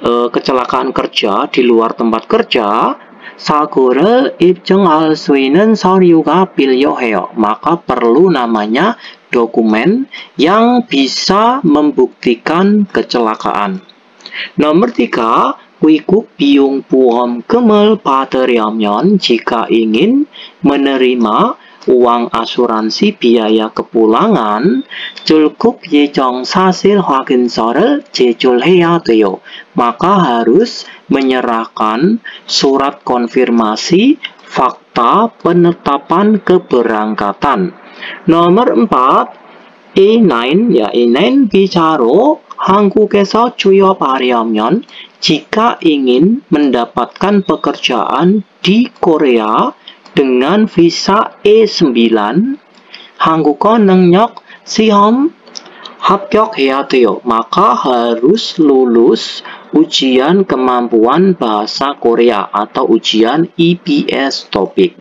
kecelakaan kerja di luar tempat kerja, 사고를 입증할 수 있는 서류가 필요해요. Maka perlu namanya dokumen yang bisa membuktikan kecelakaan. Nomor 3, 외국 비용 보험금을 받으려면 jika ingin menerima uang asuransi biaya kepulangan, 출국 예정 사실 확인서를 제출해야 돼요. Maka harus menyerahkan surat konfirmasi fakta penetapan keberangkatan. Nomor 4, A9 ya, A9 비자로 한국에서 취업하려면 jika ingin mendapatkan pekerjaan di Korea dengan visa E9, 한국어 능력 시험 합격해야 돼요. Maka harus lulus ujian kemampuan bahasa Korea atau ujian EBS TOEIC.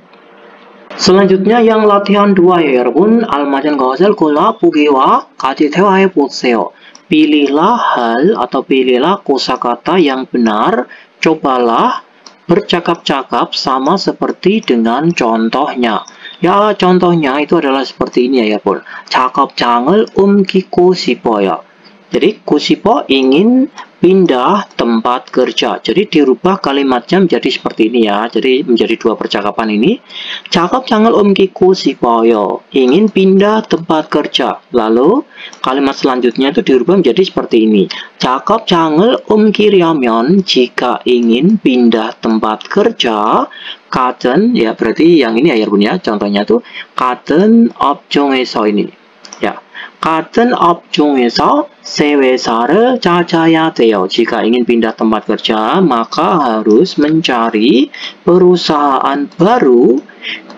Selanjutnya yang latihan 2 ya 여러분. 알맞은 것을 골라 보기와 같이 대화해 보세요. Pilihlah hal atau pilihlah kosakata yang benar, cobalah bercakap-cakap sama seperti dengan contohnya. Ya, contohnya itu adalah seperti ini ya, 여러분. 작업장을 옮기고 싶어요. Jadi, 고싶어 ingin pindah tempat kerja. Jadi, dirubah kalimatnya menjadi seperti ini ya. Jadi, menjadi 2 percakapan ini. 작업장을 옮기고 싶어요. Ingin pindah tempat kerja. Lalu, kalimat selanjutnya itu dirubah menjadi seperti ini. 작업장을 옮기려면 jika ingin pindah tempat kerja, 같은, ya berarti yang ini ya, 여러분 ya. Contohnya tuh 같은 업종에서 ini. Ya. 같은 업종에서 새 회사를 찾아야 돼요. Jika ingin pindah tempat kerja, maka harus mencari perusahaan baru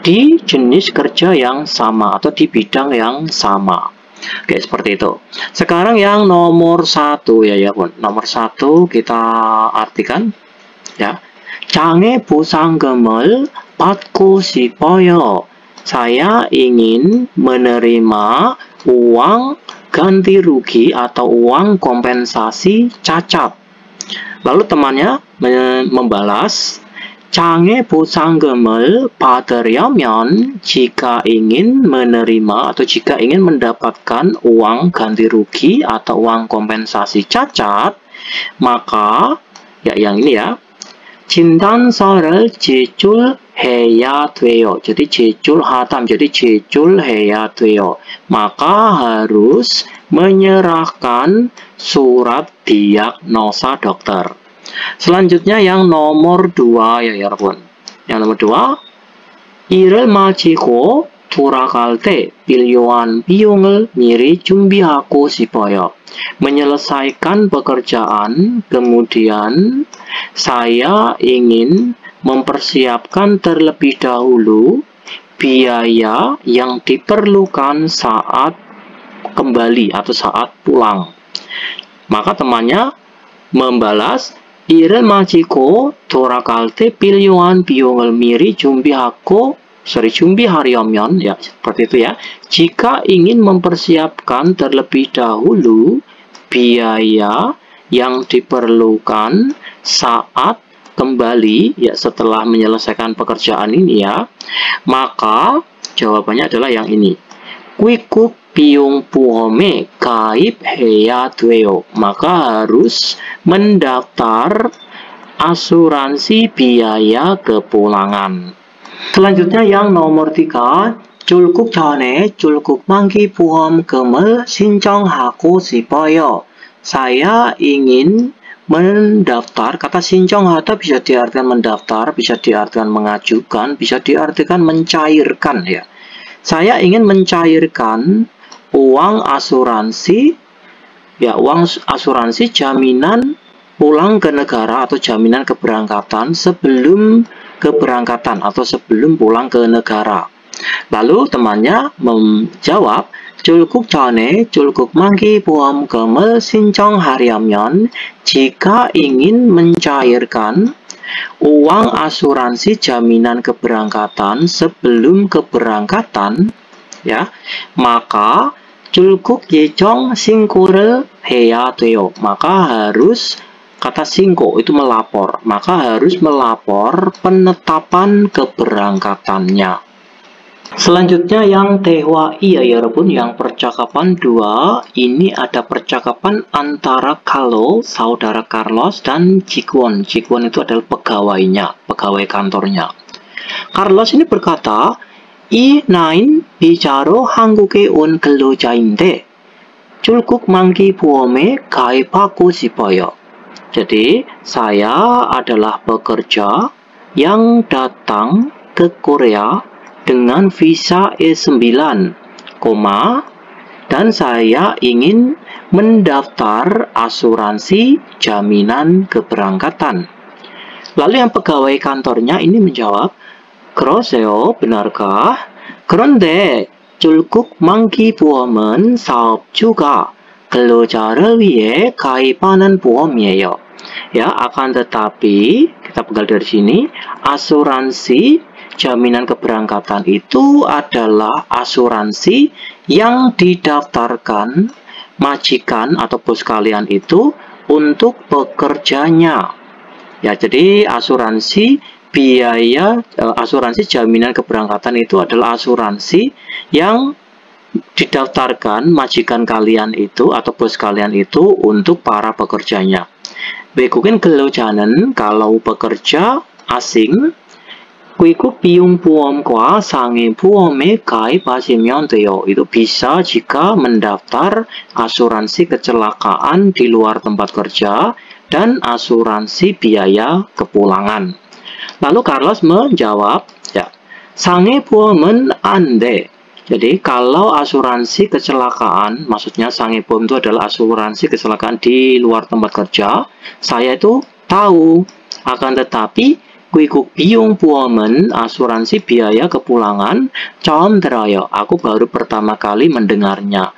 di jenis kerja yang sama atau di bidang yang sama. Oke, seperti itu. Sekarang yang nomor 1 ya, pun. Nomor 1 kita artikan ya. 장애 보상금을 받고 싶어요. Saya ingin menerima uang ganti rugi atau uang kompensasi cacat. Lalu temannya membalas, 장애 보상금을 받으려면 jika ingin menerima atau jika ingin mendapatkan uang ganti rugi atau uang kompensasi cacat, maka ya yang ini ya, 진단서를 제출해야 돼요. Jadi 제출하다 jadi 제출해야 돼요. Maka harus menyerahkan surat diagnosa dokter. Selanjutnya yang nomor 2 ya 여러분. Yang nomor 2, 일을 마치고 돌아갈 때 필요한 비용을 미리 준비하고 싶어요. Menyelesaikan pekerjaan, kemudian saya ingin mempersiapkan terlebih dahulu biaya yang diperlukan saat kembali atau saat pulang. Maka temannya membalas, 일을 마치고 돌아갈 때 필요한 비용을 미리 준비하려면, ya seperti itu ya. Jika ingin mempersiapkan terlebih dahulu biaya yang diperlukan saat kembali, ya setelah menyelesaikan pekerjaan ini ya, maka jawabannya adalah yang ini. Kuikuk 비용 보험에 가입해야 돼요. Maka harus mendaftar asuransi biaya kepulangan. Selanjutnya yang nomor 3, 출국 전에 출국 만기 보험금을 신청하고 싶어요. Saya ingin mendaftar. Kata 신청하다 bisa diartikan mendaftar, bisa diartikan mengajukan, bisa diartikan mencairkan ya. Saya ingin mencairkan uang asuransi, ya uang asuransi jaminan pulang ke negara atau jaminan keberangkatan sebelum keberangkatan atau sebelum pulang ke negara. Lalu temannya menjawab, 출국 전에 출국 만기 보험금을 신청하려면, jika ingin mencairkan uang asuransi jaminan keberangkatan sebelum keberangkatan, ya, maka 출국 예정 신고를 해야 돼요. Maka harus, kata 신고 itu melapor, maka harus melapor penetapan keberangkatannya. Selanjutnya yang 대화 iya ya 여러분, yang percakapan 2, ini ada percakapan antara Carlo, saudara Carlos, dan Jikwon. Jikwon itu adalah pegawainya, pegawai kantornya. Carlos ini berkata, 이 나인 비자로 한국에 온 근로자인데 출국 만기 보험에 가입하고 싶어요. Jadi, saya adalah pekerja yang datang ke Korea dengan visa E9, dan saya ingin mendaftar asuransi jaminan keberangkatan. Lalu yang pegawai kantornya ini menjawab, 그러세요, benarkah? 그런데 출국 만기 보험은 사업주가 근로자를 위해 가입하는 보험이에요. Ya, akan tetapi kita pegang dari sini, asuransi jaminan keberangkatan itu adalah asuransi yang didaftarkan majikan atau bos kalian itu untuk pekerjanya. Ya, jadi asuransi biaya asuransi jaminan keberangkatan itu adalah asuransi yang didaftarkan majikan kalian itu atau bos kalian itu untuk para pekerjanya. 외국인 근로자는 kalau pekerja asing, 외국 비용 보험과 상해 보험에 가입하시면 돼요. Itu bisa jika mendaftar asuransi kecelakaan di luar tempat kerja dan asuransi biaya kepulangan. Lalu Carlos menjawab, ya, 상해 보험은 안 돼. Jadi kalau asuransi kecelakaan, maksudnya 상해 보험 itu adalah asuransi kecelakaan di luar tempat kerja, saya itu tahu. Akan tetapi 외국 비용 보험은 asuransi biaya kepulangan 처음 들어요. Aku baru pertama kali mendengarnya.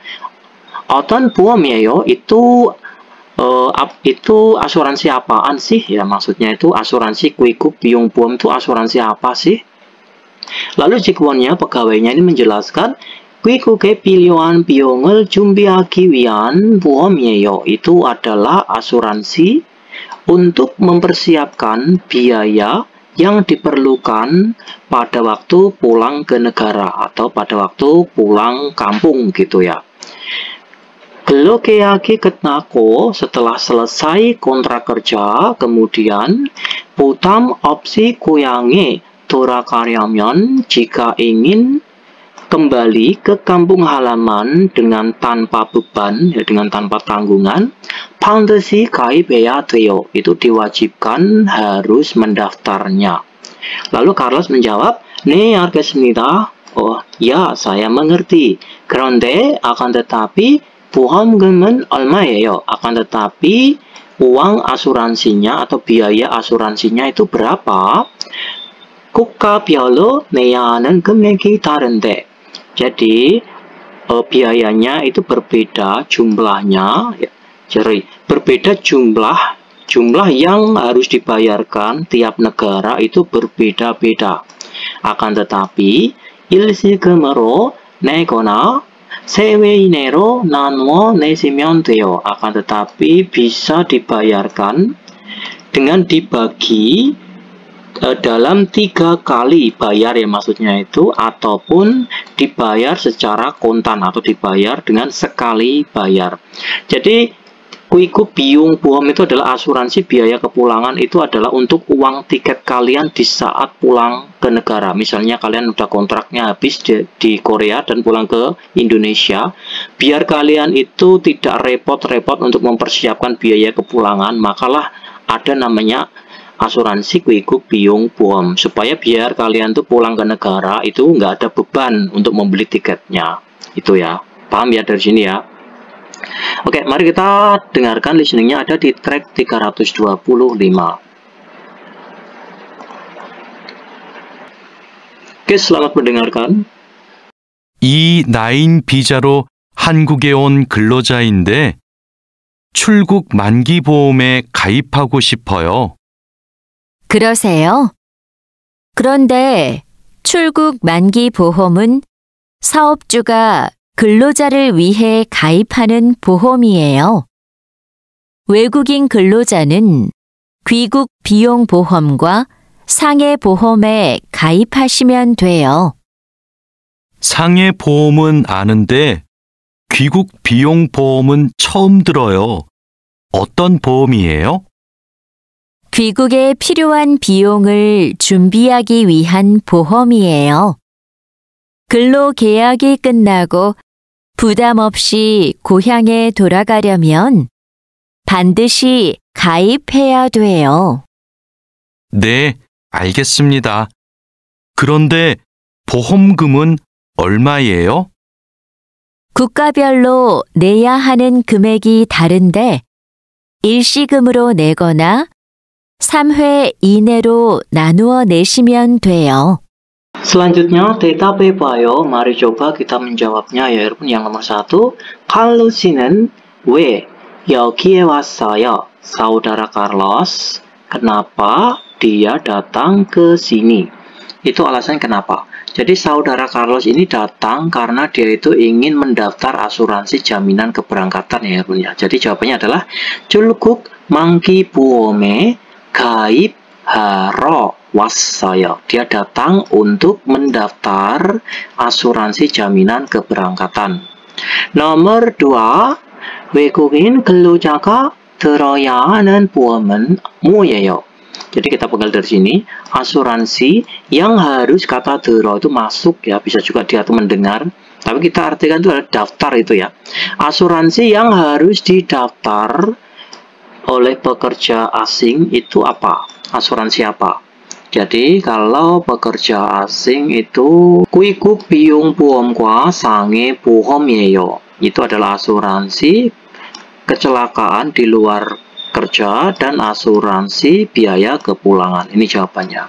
어떤 보험이에요? Itu asuransi apaan sih? Ya, maksudnya itu asuransi 외국 비용 보험 itu asuransi apa sih? Lalu 직원nya, pegawainya ini menjelaskan, 외국에 필요한 비용을 준비하기 위한 보험이에요. Itu adalah asuransi untuk mempersiapkan biaya yang diperlukan pada waktu pulang ke negara atau pada waktu pulang kampung gitu ya. 근로 계약이 끝나고, setelah selesai kontrak kerja, kemudian 부담 없이 고향에 돌아가려면, jika ingin kembali ke kampung halaman dengan tanpa beban, ya, dengan tanpa tanggungan, 반드시 가입해야 돼요. Itu diwajibkan harus mendaftarnya. Lalu Carlos menjawab, 네, 알겠습니다. Oh, ya, saya mengerti. 그런데 akan tetapi 보험금은 얼마예요? Akan tetapi uang asuransinya atau biaya asuransinya itu berapa? 국가별로 내야 하는 금액이 다른데. Jadi biayanya itu berbeda jumlahnya. Jadi berbeda jumlah yang harus dibayarkan tiap negara itu berbeda-beda. Akan tetapi 일시금으로 내거나 세외 이내로 나누어 내시면 돼요. Akan tetapi bisa dibayarkan dengan dibagi dalam 3 kali bayar ya maksudnya itu, ataupun dibayar secara kontan atau dibayar dengan sekali bayar. Jadi kuiku biung bohom itu adalah asuransi biaya kepulangan, itu adalah untuk uang tiket kalian di saat pulang ke negara. Misalnya kalian udah kontraknya habis di Korea dan pulang ke Indonesia, biar kalian itu tidak repot-repot untuk mempersiapkan biaya kepulangan, makalah ada namanya asuransi kuiku biung bohom, supaya biar kalian tuh pulang ke negara itu nggak ada beban untuk membeli tiketnya. Itu ya, paham ya dari sini ya. Oke, mari kita dengarkan listeningnya ada di track 325. Oke, selamat mendengarkan. 이 나인 비자로 한국에 온 근로자인데 출국 만기 보험에 가입하고 싶어요. 그러세요? 그런데 출국 만기 보험은 사업주가 근로자를 위해 가입하는 보험이에요. 외국인 근로자는 귀국 비용 보험과 상해 보험에 가입하시면 돼요. 상해 보험은 아는데 귀국 비용 보험은 처음 들어요. 어떤 보험이에요? 귀국에 필요한 비용을 준비하기 위한 보험이에요. 근로 계약이 끝나고 부담 없이 고향에 돌아가려면 반드시 가입해야 돼요. 네, 알겠습니다. 그런데 보험금은 얼마예요? 국가별로 내야 하는 금액이 다른데 일시금으로 내거나 3회 이내로 나누어 내시면 돼요. Selanjutnya, 대답해봐요. Mari coba kita menjawabnya ya, 여러분. Yang nomor 1, Carlos 씨는 왜 여기에 왔어요? Saudara Carlos, kenapa dia datang ke sini? Itu alasan kenapa. Jadi saudara Carlos ini datang karena dia itu ingin mendaftar asuransi jaminan keberangkatan ya, 여러분 ya. Jadi jawabannya adalah 출국 만기 보험에 가입하러 왔어요. Dia datang untuk mendaftar asuransi jaminan keberangkatan. Nomor 2, 외국인 근로자가 들어야 하는 보험은 뭐예요? Jadi kita pegang dari sini, asuransi yang harus kata 들어 itu masuk ya, bisa juga dia itu mendengar. Tapi kita artikan itu adalah daftar itu ya. Asuransi yang harus didaftar oleh pekerja asing itu apa? Asuransi apa? Jadi kalau pekerja asing itu 귀국 비용 보험과 상해 보험이에요. Itu adalah asuransi kecelakaan di luar kerja dan asuransi biaya kepulangan. Ini jawabannya.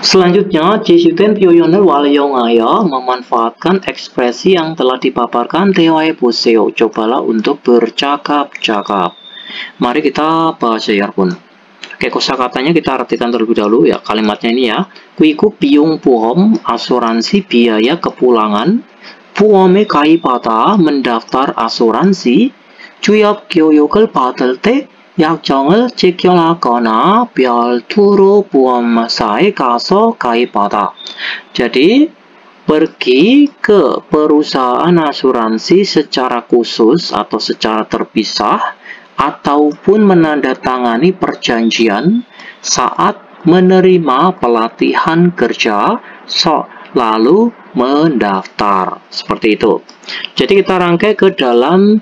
Selanjutnya, 지시된 표현을 활용하여 memanfaatkan ekspresi yang telah dipaparkan. 대화해보세요. Cobalah untuk bercakap-cakap. Mari kita bahas ya, 여러분. Oke, kosakatanya kita artikan terlebih dahulu ya. Kalimatnya ini ya. 귀국 비용 보험, asuransi biaya kepulangan. 보험에 가입하다, mendaftar asuransi. 주역 교육을 받을 때 약정을 지켜나거나 별도로 보험사에 가서 가입하다. Jadi, pergi ke perusahaan asuransi secara khusus atau secara terpisah, ataupun menandatangani perjanjian saat menerima pelatihan kerja, lalu mendaftar. Seperti itu. Jadi kita rangkai ke dalam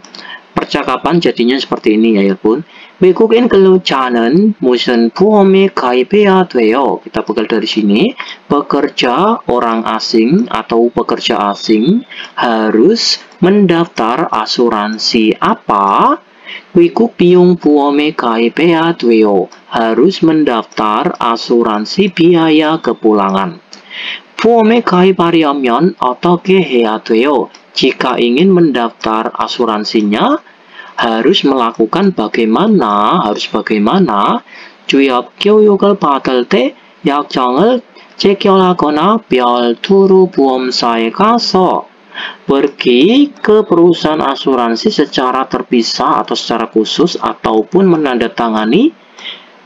percakapan, jadinya seperti ini ya, pun. 외국인 근로자는 무슨 보험에 가입해야 돼요? Kita bekal dari sini, pekerja orang asing atau pekerja asing harus mendaftar asuransi apa? 외국 비용 보험에 가입해야 돼요. harus mendaftar asuransi biaya kepulangan. 보험에 가입하려면 어떻게 해야 돼요? Jika ingin mendaftar asuransinya, harus melakukan bagaimana? 주의업 교육을 받을 때 약정을 체결하거나 별도로 보험사에 가서 pergi ke perusahaan asuransi secara terpisah atau secara khusus ataupun menandatangani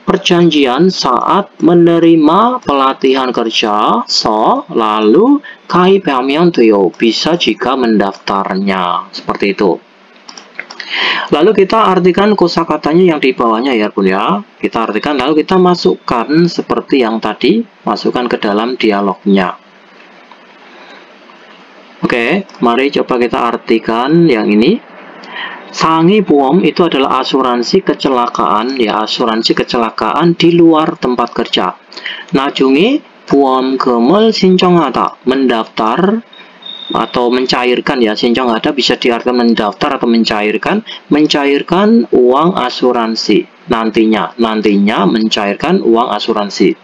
perjanjian saat menerima pelatihan kerja. Lalu 가입하면 돼요. bisa jika mendaftarnya. Seperti itu. Lalu kita artikan kosakatanya yang di bawahnya ya bun ya. Kita artikan lalu kita masukkan seperti yang tadi, masukkan ke dalam dialognya. Oke, mari coba kita artikan yang ini. 상해보험 itu adalah asuransi kecelakaan ya, asuransi kecelakaan di luar tempat kerja. 나중에 보험금을 신청하다, mendaftar atau mencairkan ya, 신청하다 bisa diartikan mendaftar atau mencairkan uang asuransi nantinya mencairkan uang asuransi.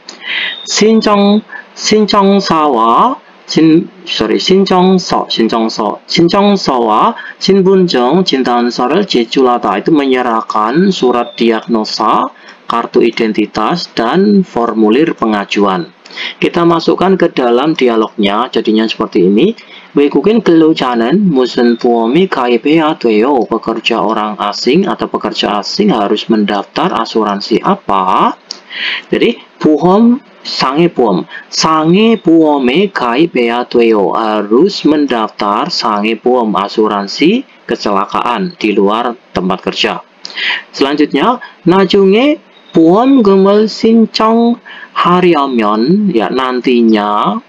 신청서와 신분증 진단서를 제출하다 itu menyerahkan surat diagnosa, kartu identitas dan formulir pengajuan. Kita masukkan ke dalam dialognya, jadinya seperti ini. 외국인 근로자는 무슨 보험에 가입해야 돼요? Pekerja orang asing atau pekerja asing harus mendaftar asuransi apa? Jadi 보험, 상해보험, 상해보험에 가입해야 돼요. Harus mendaftar 상해보험, asuransi kecelakaan di luar tempat kerja. Selanjutnya, 나중에 보험금을 신청하려면 ya nantinya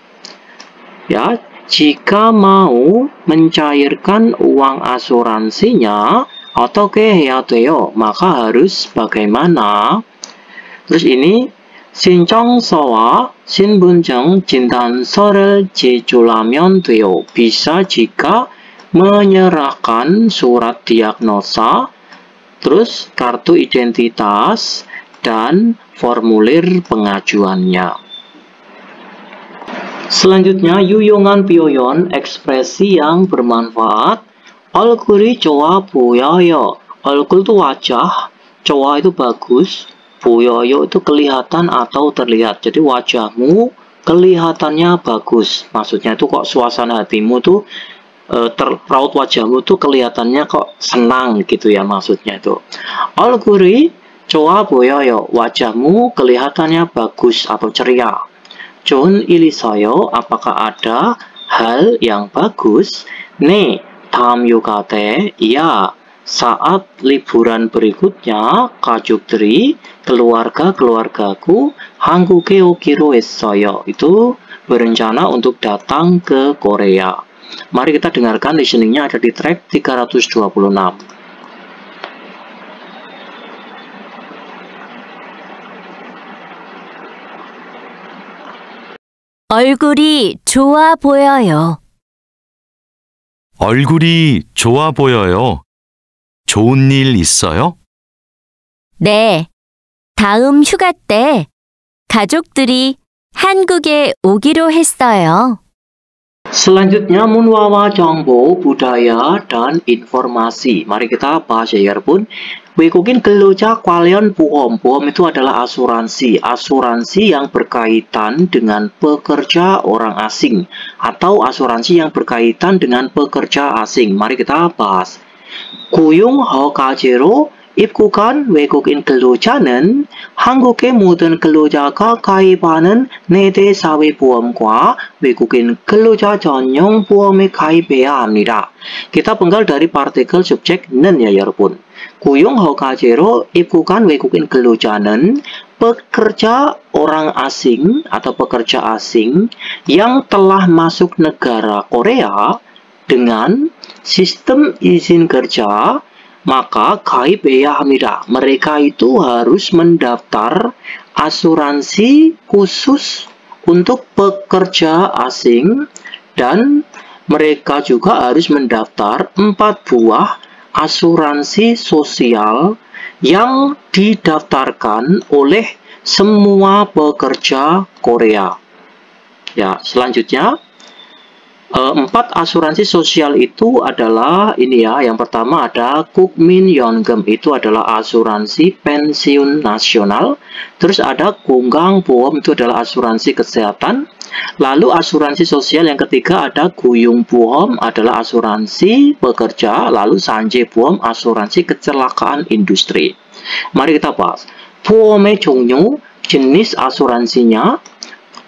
ya jika mau mencairkan uang asuransinya 어떻게 해야 돼요? maka harus bagaimana? Terus ini 신청서와 신분증 진단서를 제출하면 돼요. bisa jika menyerahkan surat diagnosa, terus kartu identitas dan formulir pengajuannya. Selanjutnya, 유용한 표현, ekspresi yang bermanfaat. 얼굴이 좋아 보여요. 얼굴 itu wajah, 좋아 itu bagus, 보여요 itu kelihatan atau terlihat. Jadi wajahmu kelihatannya bagus. Maksudnya itu kok suasana hatimu tuh raut wajahmu tuh kelihatannya kok senang gitu ya, maksudnya itu. 얼굴이 좋아 보여요. wajahmu kelihatannya bagus atau ceria. 좋은 일 있어요. apakah ada hal yang bagus? 네, 다음 휴가 때 iya, saat liburan berikutnya 가족들이 keluargaku 한국에 오기로 했어요. itu berencana untuk datang ke Korea. Mari kita dengarkan listeningnya, ada di track 326. 얼굴이 좋아 보여요. 얼굴이 좋아 보여요. 좋은 일 있어요? 네, 다음 휴가 때 가족들이 한국에 오기로 했어요. Selanjutnya munwawa 정보, budaya, dan informasi. Mari kita bahas ya pun. 외국인 근로자 관련 보험. 보험 itu adalah asuransi. Asuransi yang berkaitan dengan pekerja orang asing. Atau asuransi yang berkaitan dengan pekerja asing. Mari kita bahas. 고용 허가제로 입국한 외국인 근로자는 한국의 모든 근로자가 가입하는 4대 사회보험과 외국인 근로자 전용 보험에 가입해야 합니다. Kita penggal dari partikel subjek는 ya 여러분. 고용 허가제로 입국한 외국인 근로자는 pekerja orang asing atau pekerja asing yang telah masuk negara Korea dengan sistem izin kerja maka 가입해야 합니다. Mereka itu harus mendaftar asuransi khusus untuk pekerja asing dan mereka juga harus mendaftar 4 buah asuransi sosial yang didaftarkan oleh semua pekerja Korea. Ya, selanjutnya 4 asuransi sosial itu adalah ini ya. Yang pertama ada 국민연금, itu adalah asuransi pensiun nasional. Terus ada 건강보험, itu adalah asuransi kesehatan. Lalu asuransi sosial yang ketiga ada 고용보험, adalah asuransi pekerja. Lalu 산재보험, asuransi kecelakaan industri. Mari kita bahas. 보험의 종류, jenis asuransinya.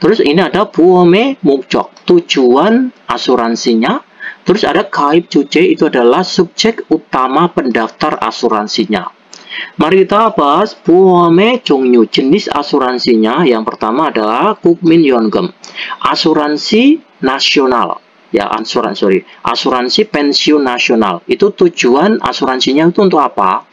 Terus ini ada 보험의 목적, tujuan asuransinya. Terus ada 가입 주체, itu adalah subjek utama pendaftar asuransinya. Mari kita bahas 보험의 종류, jenis asuransinya. Yang pertama adalah 국민연금, asuransi nasional. Ya, asuransi pensiun nasional. Itu tujuan asuransinya itu untuk apa?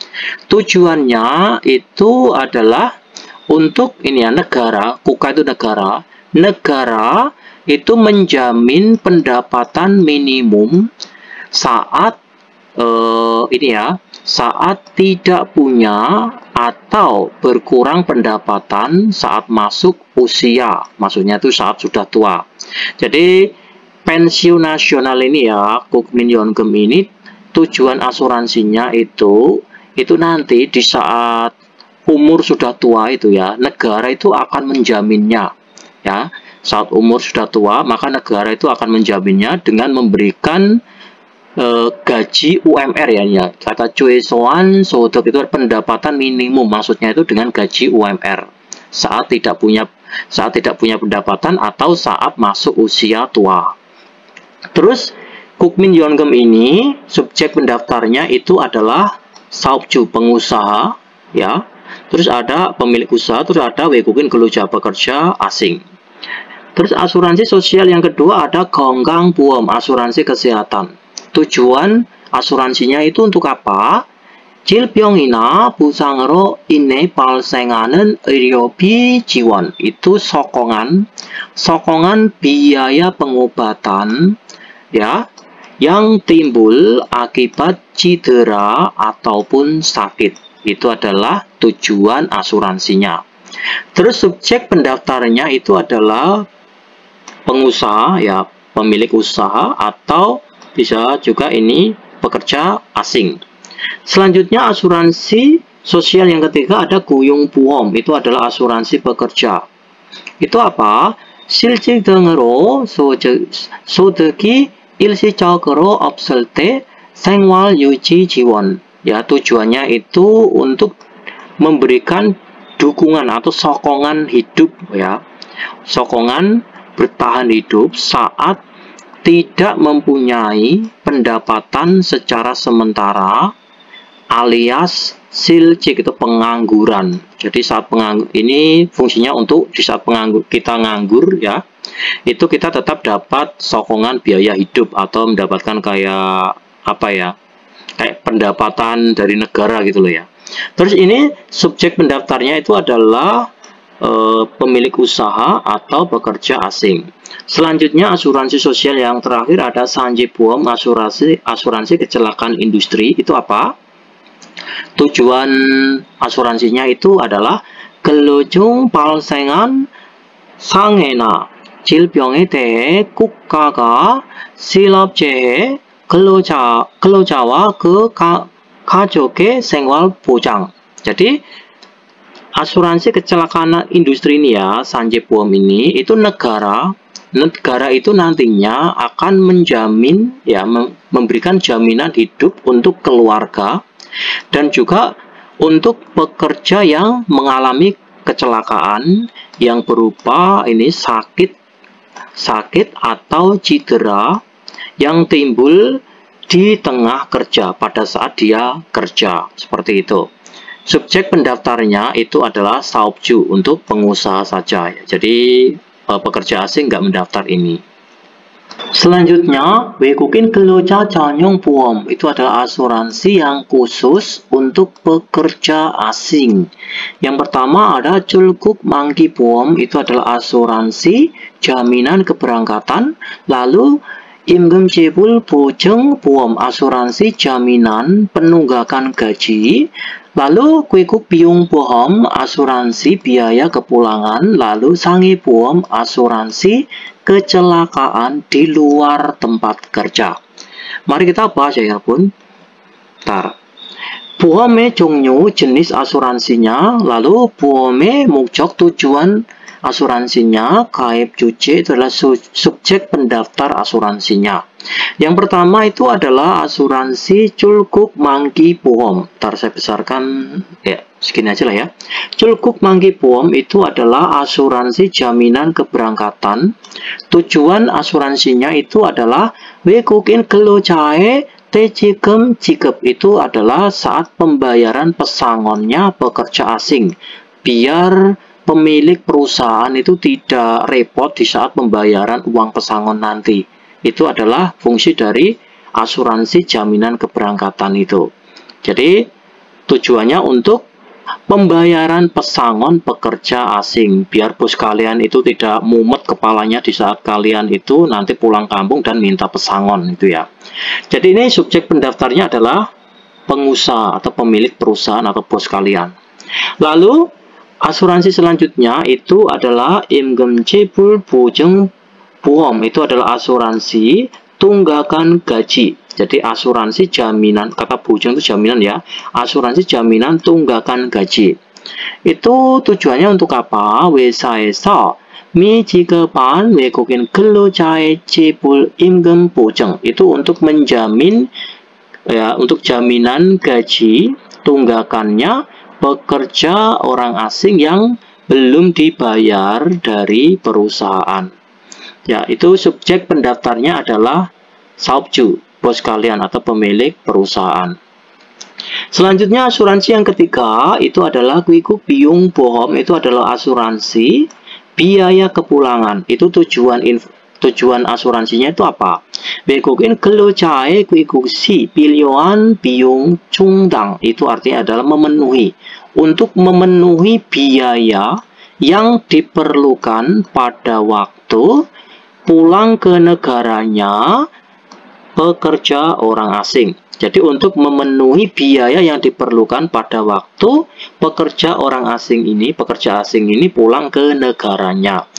Tujuannya itu adalah untuk ini ya, negara, kuka itu negara. Negara itu menjamin pendapatan minimum saat saat tidak punya atau berkurang pendapatan saat masuk usia, maksudnya itu saat sudah tua. Jadi pensiun nasional ini ya, 국민연금 ini tujuan asuransinya itu nanti di saat umur sudah tua itu ya, negara itu akan menjaminnya. Ya, saat umur sudah tua, maka negara itu akan menjaminnya dengan memberikan gaji UMR ya. Kata 최소한 소득 itu pendapatan minimum, maksudnya itu dengan gaji UMR saat tidak punya pendapatan atau saat masuk usia tua. Terus 국민연금 ini subjek pendaftarnya itu adalah 사업주, pengusaha ya. Terus ada pemilik usaha, terus ada 외국인 근로자, pekerja asing. Terus asuransi sosial yang kedua ada 건강보험, asuransi kesehatan. Tujuan asuransinya itu untuk apa? 질병이나 부상으로 인해 발생하는 의료비 지원. Itu sokongan biaya pengobatan ya yang timbul akibat cedera ataupun sakit. Itu adalah tujuan asuransinya. Terus subjek pendaftarnya itu adalah pengusaha ya, pemilik usaha, atau bisa juga ini pekerja asing. Selanjutnya asuransi sosial yang ketiga ada 고용보험, itu adalah asuransi pekerja. Itu apa? 실직 등으로 소득이 일시적으로 없을 때 생활유지 지원. Ya, tujuannya itu untuk memberikan dukungan atau sokongan hidup ya. Sokongan bertahan hidup saat tidak mempunyai pendapatan secara sementara alias 실직 itu pengangguran. Jadi saat ini fungsinya untuk di saat kita nganggur ya, itu kita tetap dapat sokongan biaya hidup atau mendapatkan kayak apa ya? Kayak pendapatan dari negara gitu loh ya. Terus ini subjek pendaftarnya itu adalah pemilik usaha atau pekerja asing. Selanjutnya asuransi sosial yang terakhir ada 산재보험, asuransi kecelakaan industri. Itu apa? Tujuan asuransinya itu adalah 근로중 발생한 상해나 질병에 대해 국가가 실업재해 근로자와 그 가족의 생활 보장. Jadi asuransi kecelakaan industri ini ya, 산재보험 ini itu negara itu nantinya akan menjamin ya, memberikan jaminan hidup untuk keluarga dan juga untuk pekerja yang mengalami kecelakaan yang berupa ini sakit atau cedera yang timbul di tengah kerja pada saat dia kerja, seperti itu. Subjek pendaftarnya itu adalah 사업주, untuk pengusaha saja. Jadi pekerja asing nggak mendaftar ini. Selanjutnya, 외국인 근로자 전용 보험 itu adalah asuransi yang khusus untuk pekerja asing. Yang pertama ada 출국 만기 보험, itu adalah asuransi jaminan keberangkatan. Lalu 임금지불 보증 보험, asuransi jaminan penunggakan gaji. Lalu 외국 비용 보험, asuransi biaya kepulangan. Lalu 상해 보험, asuransi kecelakaan di luar tempat kerja. Mari kita bahas ya 여러분. 보험의 종류, jenis asuransinya, lalu 보험의 목적, tujuan asuransinya, gaib juche itu adalah subjek pendaftar asuransinya. Yang pertama itu adalah asuransi 출국 만기 보험. Saya besarkan ya, segini aja lah ya. 출국 만기 보험 itu adalah asuransi jaminan keberangkatan. Tujuan asuransinya itu adalah 외국인 근로자의 퇴직금 지급, itu adalah saat pembayaran pesangonnya pekerja asing, biar pemilik perusahaan itu tidak repot di saat pembayaran uang pesangon nanti. Itu adalah fungsi dari asuransi jaminan keberangkatan itu. Jadi tujuannya untuk pembayaran pesangon pekerja asing, biar bos kalian itu tidak mumet kepalanya di saat kalian itu nanti pulang kampung dan minta pesangon itu ya. Jadi ini subjek pendaftarnya adalah pengusaha atau pemilik perusahaan atau bos kalian. Lalu asuransi selanjutnya itu adalah 임금지불 보증 보험, itu adalah asuransi tunggakan gaji. Jadi asuransi jaminan, kata 보증 itu jaminan ya, asuransi jaminan tunggakan gaji. Itu tujuannya untuk apa? 회사에서 미지급한 외국인 근로자의 지불 임금 보증, itu untuk menjamin ya, untuk jaminan gaji tunggakannya pekerja orang asing yang belum dibayar dari perusahaan. Ya, itu subjek pendaftarnya adalah saupju, bos kalian atau pemilik perusahaan. Selanjutnya asuransi yang ketiga itu adalah 외국 비용 보험, itu adalah asuransi biaya kepulangan. Itu tujuan asuransinya itu apa? 외국인 근로자의 외국 시 필요한 비용 충당, itu artinya adalah memenuhi, untuk memenuhi biaya yang diperlukan pada waktu pulang ke negaranya pekerja orang asing. Jadi untuk memenuhi biaya yang diperlukan pada waktu pekerja asing ini pulang ke negaranya.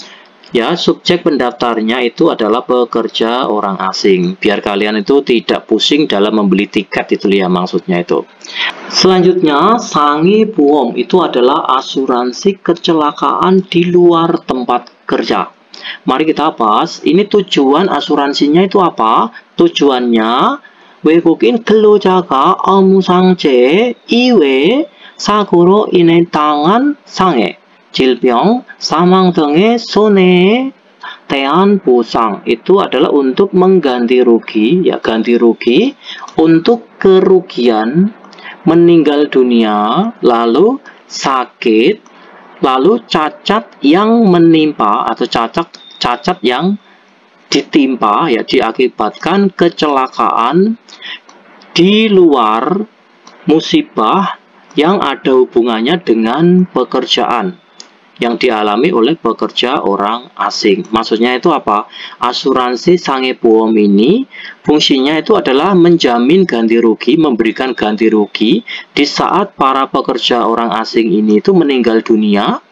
Ya, subjek pendaftarnya itu adalah pekerja orang asing. Biar kalian itu tidak pusing dalam membeli tiket, itu ya maksudnya itu. Selanjutnya, 상해 보험 itu adalah asuransi kecelakaan di luar tempat kerja. Mari kita bahas, ini tujuan asuransinya itu apa? Tujuannya, 외국인 근로자가 업무상재 이외 사고로 인해 당한 상해, 질병, 사망 등의 손해에 대한 보상, itu adalah untuk mengganti rugi, ya ganti rugi untuk kerugian meninggal dunia, lalu sakit, lalu cacat yang menimpa atau cacat yang ditimpa ya diakibatkan kecelakaan di luar musibah yang ada hubungannya dengan pekerjaan yang dialami oleh pekerja orang asing. Maksudnya itu apa? Asuransi 상해 보험 ini fungsinya itu adalah menjamin ganti rugi, memberikan ganti rugi di saat para pekerja orang asing ini itu meninggal dunia,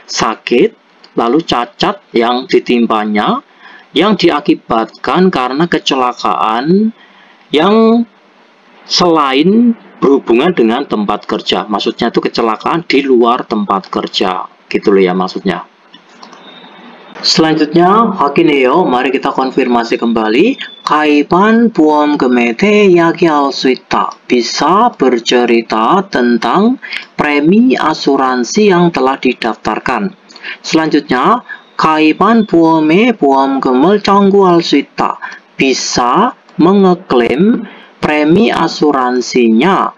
sakit, lalu cacat yang ditimpanya, yang diakibatkan karena kecelakaan yang selain berhubungan dengan tempat kerja. Maksudnya itu kecelakaan di luar tempat kerja. Gitu loh ya maksudnya. Selanjutnya, 확인해요. Mari kita konfirmasi kembali. 가입한 보험금에 대해 이야기할 수 있다. Bisa bercerita tentang premi asuransi yang telah didaftarkan. Selanjutnya, 가입한 보험에 보험금을 청구할 수 있다. Bisa mengeklaim premi asuransinya,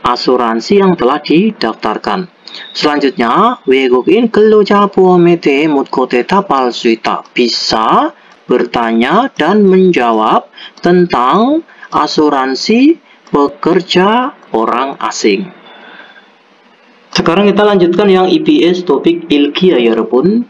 asuransi yang telah didaftarkan. Selanjutnya, 외국인 근로자 보험에 대해 묻고 대답할 수 있다. Bisa bertanya dan menjawab tentang asuransi pekerja orang asing. Sekarang kita lanjutkan yang EBS topik ilki ya 여러분.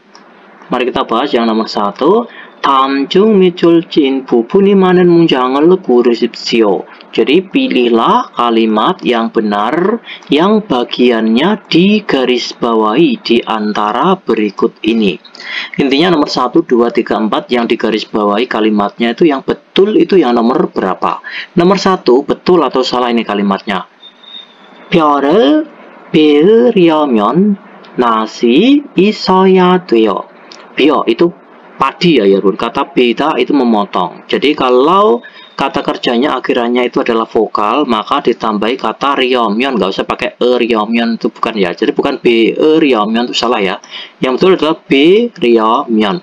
Mari kita bahas yang nomor 1. 다음 중 미줄진 부분이 많은 문장을 고르십시오. Jadi pilihlah kalimat yang benar yang bagiannya digarisbawahi di antara berikut ini. Intinya nomor 1, 2, 3, 4 yang digarisbawahi kalimatnya itu yang betul itu yang nomor berapa? Nomor 1, betul atau salah ini kalimatnya. 별을 베으려면 낫이 있어야 돼요. Bio itu padi ya 여러분. Kata beda itu memotong. Jadi kalau kata kerjanya akhirannya itu adalah vokal, maka ditambahi kata ryomyon. Nggak usah pakai ryomyon, itu bukan ya. Jadi bukan ryomyon itu salah ya. Yang betul adalah ryomyon.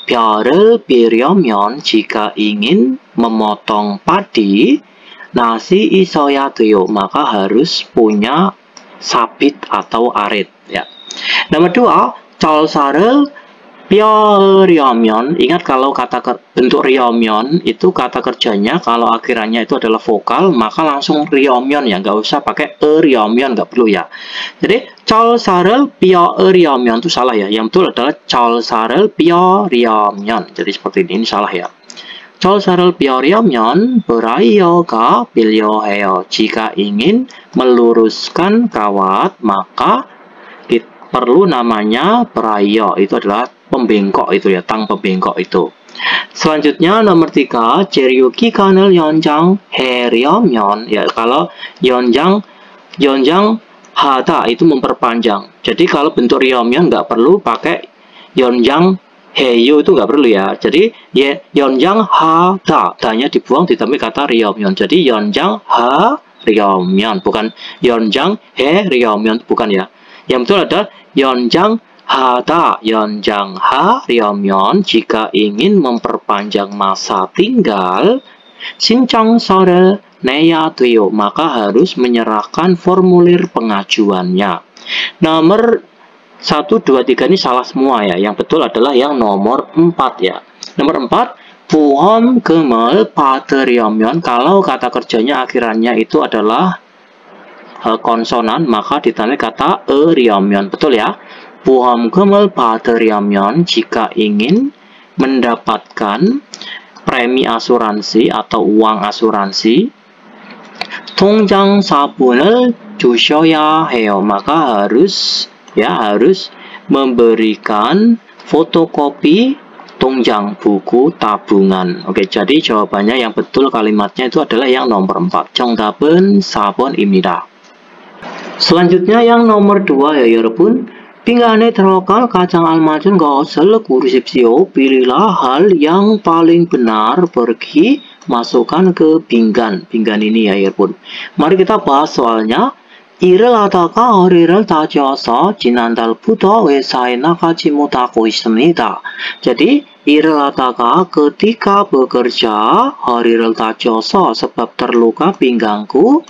별을 베려면 jika ingin memotong padi, nasi 있어야 돼요. Maka harus punya sabit atau arit ya. Nomor 2, 짤사를 뼈려면, ingat kalau kata bentuk ryomyon itu kata kerjanya kalau akhirannya itu adalah vokal, maka langsung ryomyon ya, nggak usah pakai ryomyon, nggak perlu ya. Jadi 짤사를 뼈려면 itu salah ya. Yang betul adalah 짤사를 뼈려면. Jadi seperti ini salah ya. 짤사를 뼈려면 브라이어가 필요해요. Jika ingin meluruskan kawat, maka perlu namanya braier. Itu adalah pembengkok itu ya, tang pembengkok itu. Selanjutnya nomor 3, 재료 기간을 연장하려면 ya, kalau 연장 하다 itu memperpanjang. Jadi kalau bentuk ryomyon nggak perlu pakai 연장 heyo, itu nggak perlu ya. Jadi ya 연장 하다, hanya dibuang ditambah kata ryomyon. Jadi 연장 하 ryomyon, bukan 연장 he ryomyon, bukan ya. Yang betul adalah 연장하다, 연장하려면 jika ingin memperpanjang masa tinggal, 신청서를 내야 돼요, maka harus menyerahkan formulir pengajuannya. Nomor 1, 2, 3 ini salah semua ya. Yang betul adalah yang nomor 4 ya. Nomor 4, 보험금을 받으려면, kalau kata kerjanya akhirannya itu adalah konsonan, maka ditambah kata ryomyon. Betul ya. 보험금을 받으려면 jika ingin mendapatkan premi asuransi atau uang asuransi, 통장사본을 주셔야 해요. Maka harus memberikan fotokopi 통장, buku tabungan. Oke, jadi jawabannya yang betul kalimatnya itu adalah yang nomor 4. 정답은 4번입니다. Selanjutnya yang nomor 2 ya 여러분. 빙간에 들어갈 가장 알맞은 것을 고르십시오. Pilihlah hal yang paling benar pergi masukkan ke pinggan. Pinggan ini ya 여러분. Mari kita bahas soalnya. 일을 하다가 허리를 다쳐서 지난달부터 회사에 나가지 못하고 있습니다. Jadi 일을 하다가 ketika bekerja 허리를 다쳐서 sebab terluka pinggangku,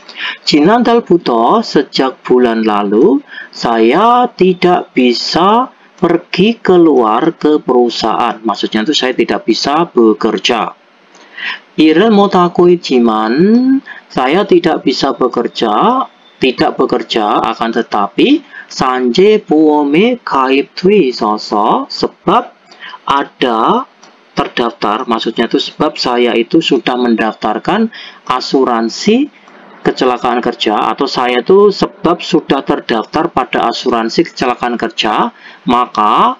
지난달부터 sejak bulan lalu saya tidak bisa pergi keluar ke perusahaan. Maksudnya itu saya tidak bisa bekerja. 일을 못하고 있지만 saya tidak bisa bekerja, akan tetapi 산재 보험에 가입돼 있어서 sebab ada terdaftar, maksudnya itu sebab saya itu sudah mendaftarkan asuransi kecelakaan kerja, atau saya itu sebab sudah terdaftar pada asuransi kecelakaan kerja, maka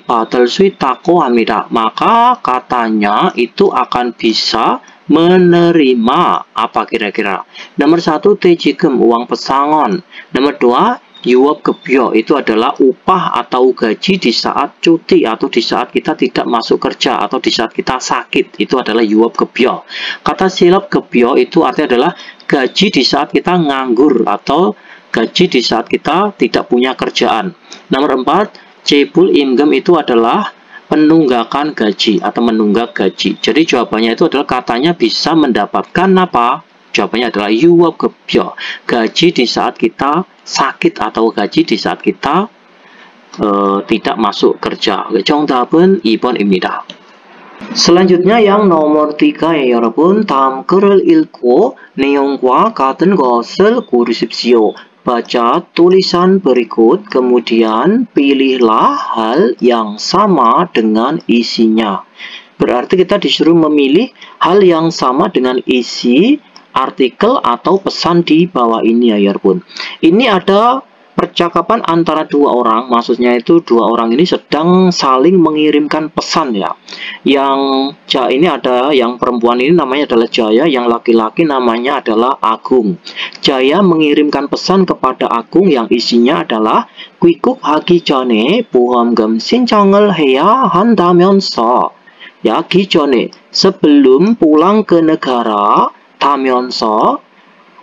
받을 수 있다고 합니다. Maka katanya itu akan bisa menerima apa kira-kira? Nomor 1, 퇴직금, uang pesangon. Nomor 2, 유업급여, itu adalah upah atau gaji di saat cuti atau di saat kita tidak masuk kerja atau di saat kita sakit, itu adalah 유업급여. Kata 실업급여 itu artinya adalah gaji di saat kita nganggur atau gaji di saat kita tidak punya kerjaan. Nomor 4, 재불임금 itu adalah penunggakan gaji atau menunggak gaji. Jadi jawabannya itu adalah katanya bisa mendapatkan apa? Jawabannya adalah 유업급여, gaji di saat kita sakit atau gaji di saat kita tidak masuk kerja. 정답은 2번입니다. Selanjutnya yang nomor 3 ya 여러분. 다음 글을 읽고 내용과 같은 것을 고르십시오. Baca tulisan berikut, kemudian pilihlah hal yang sama dengan isinya. Berarti kita disuruh memilih hal yang sama dengan isi artikel atau pesan di bawah ini ya 여러분. Ini ada percakapan antara dua orang, maksudnya itu dua orang ini sedang saling mengirimkan pesan ya. Yang ini ada yang perempuan ini namanya adalah Jaya, yang laki-laki namanya adalah Agung. Jaya mengirimkan pesan kepada Agung yang isinya adalah 귀국하기 전에 보험금 신청을 해야 한다면서. Ya, 기존에 sebelum pulang ke negara, 다면서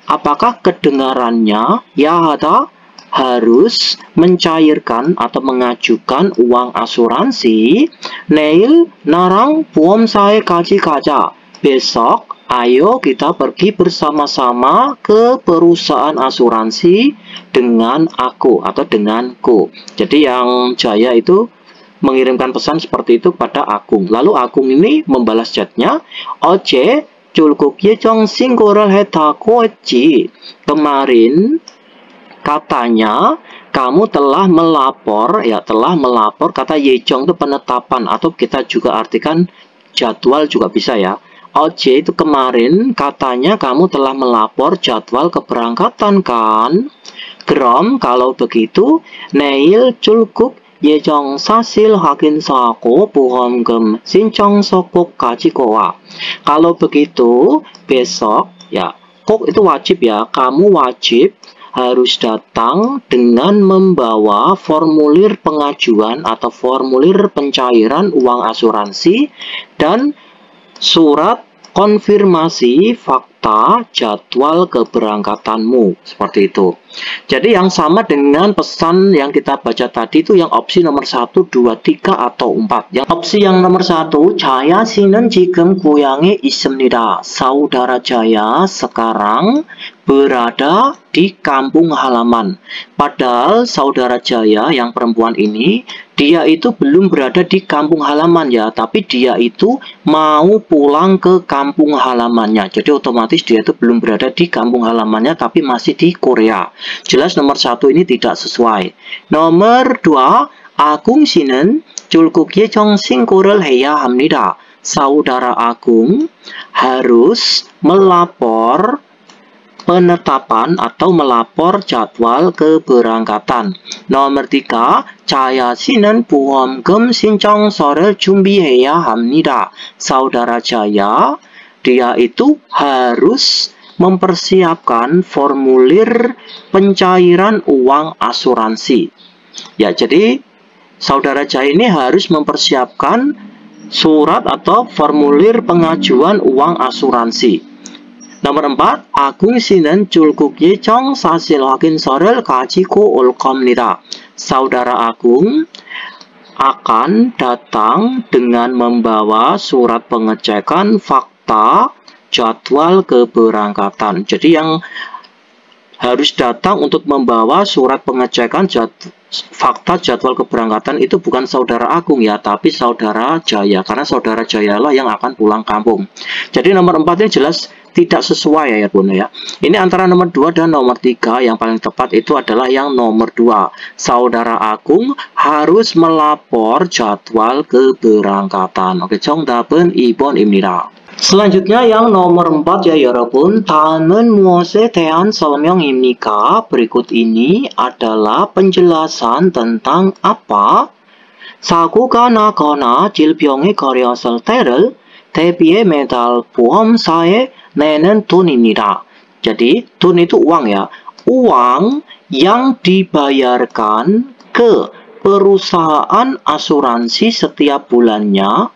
apakah kedengarannya ya ada harus mencairkan atau mengajukan uang asuransi. 내일 나랑 보험사에 같이 가자. Besok ayo kita pergi bersama-sama ke perusahaan asuransi dengan aku atau denganku. Jadi yang Jaya itu mengirimkan pesan seperti itu pada Agung. Lalu Agung ini membalas chatnya, 어제 출국 예정 신고를 했다고 했지. Kemarin katanya kamu telah melapor, ya telah melapor. Kata yejong itu penetapan atau kita juga artikan jadwal juga bisa ya. Oje itu kemarin katanya kamu telah melapor jadwal keberangkatan kan. Krom kalau begitu neil culkuk 예정 사실 확인서하고 보험금 신청서 꼭 가지고 와. Kalau begitu besok ya kok itu wajib ya, kamu wajib harus datang dengan membawa formulir pengajuan atau formulir pencairan uang asuransi dan surat konfirmasi fakta jadwal keberangkatanmu. Seperti itu. Jadi yang sama dengan pesan yang kita baca tadi itu yang opsi nomor 1, 2, 3 atau 4. Yang opsi yang nomor 1, Jaya 씨는 지금 고향에 있습니다. Saudara Jaya sekarang berada di kampung halaman. Padahal saudara Jaya yang perempuan ini, dia itu belum berada di kampung halaman ya, tapi dia itu mau pulang ke kampung halamannya. Jadi otomatis dia itu belum berada di kampung halamannya, tapi masih di Korea. Jelas nomor 1 ini tidak sesuai. Nomor 2, Agung 씨는 출국 예정 신고를 해야 합니다. Saudara Agung harus melapor penetapan atau melapor jadwal keberangkatan. Nomor 3, Jaya 씨는 보험금 신청서를 준비해야 합니다. Saudara Jaya, dia itu harus mempersiapkan formulir pencairan uang asuransi. Ya, jadi saudara Jaya ini harus mempersiapkan surat atau formulir pengajuan uang asuransi. Nomor 4, Agung 씨는 출국 예정 사실 확인서를 가지고 올 겁니다. Saudara Agung akan datang dengan membawa surat pengecekan fakta jadwal keberangkatan. Jadi yang harus datang untuk membawa surat pengecekan fakta jadwal keberangkatan itu bukan saudara Agung ya, tapi saudara Jaya, karena saudara Jaya lah yang akan pulang kampung. Jadi nomor 4 ini jelas tidak sesuai ya Bunda ya. Ini antara nomor 2 dan nomor 3, yang paling tepat itu adalah yang nomor 2. Saudara Agung harus melapor jadwal keberangkatan. Oke, 정답은 2번입니다. Selanjutnya yang nomor 4 ya 여러분. 다음은 무엇에 대한 설명입니까? Berikut ini adalah penjelasan tentang apa? 사고가 나거나 질병에 걸렸을 때를 대비해 매달 보험사에 내는 돈입니다. Jadi 돈 itu uang ya. Uang yang dibayarkan ke perusahaan asuransi setiap bulannya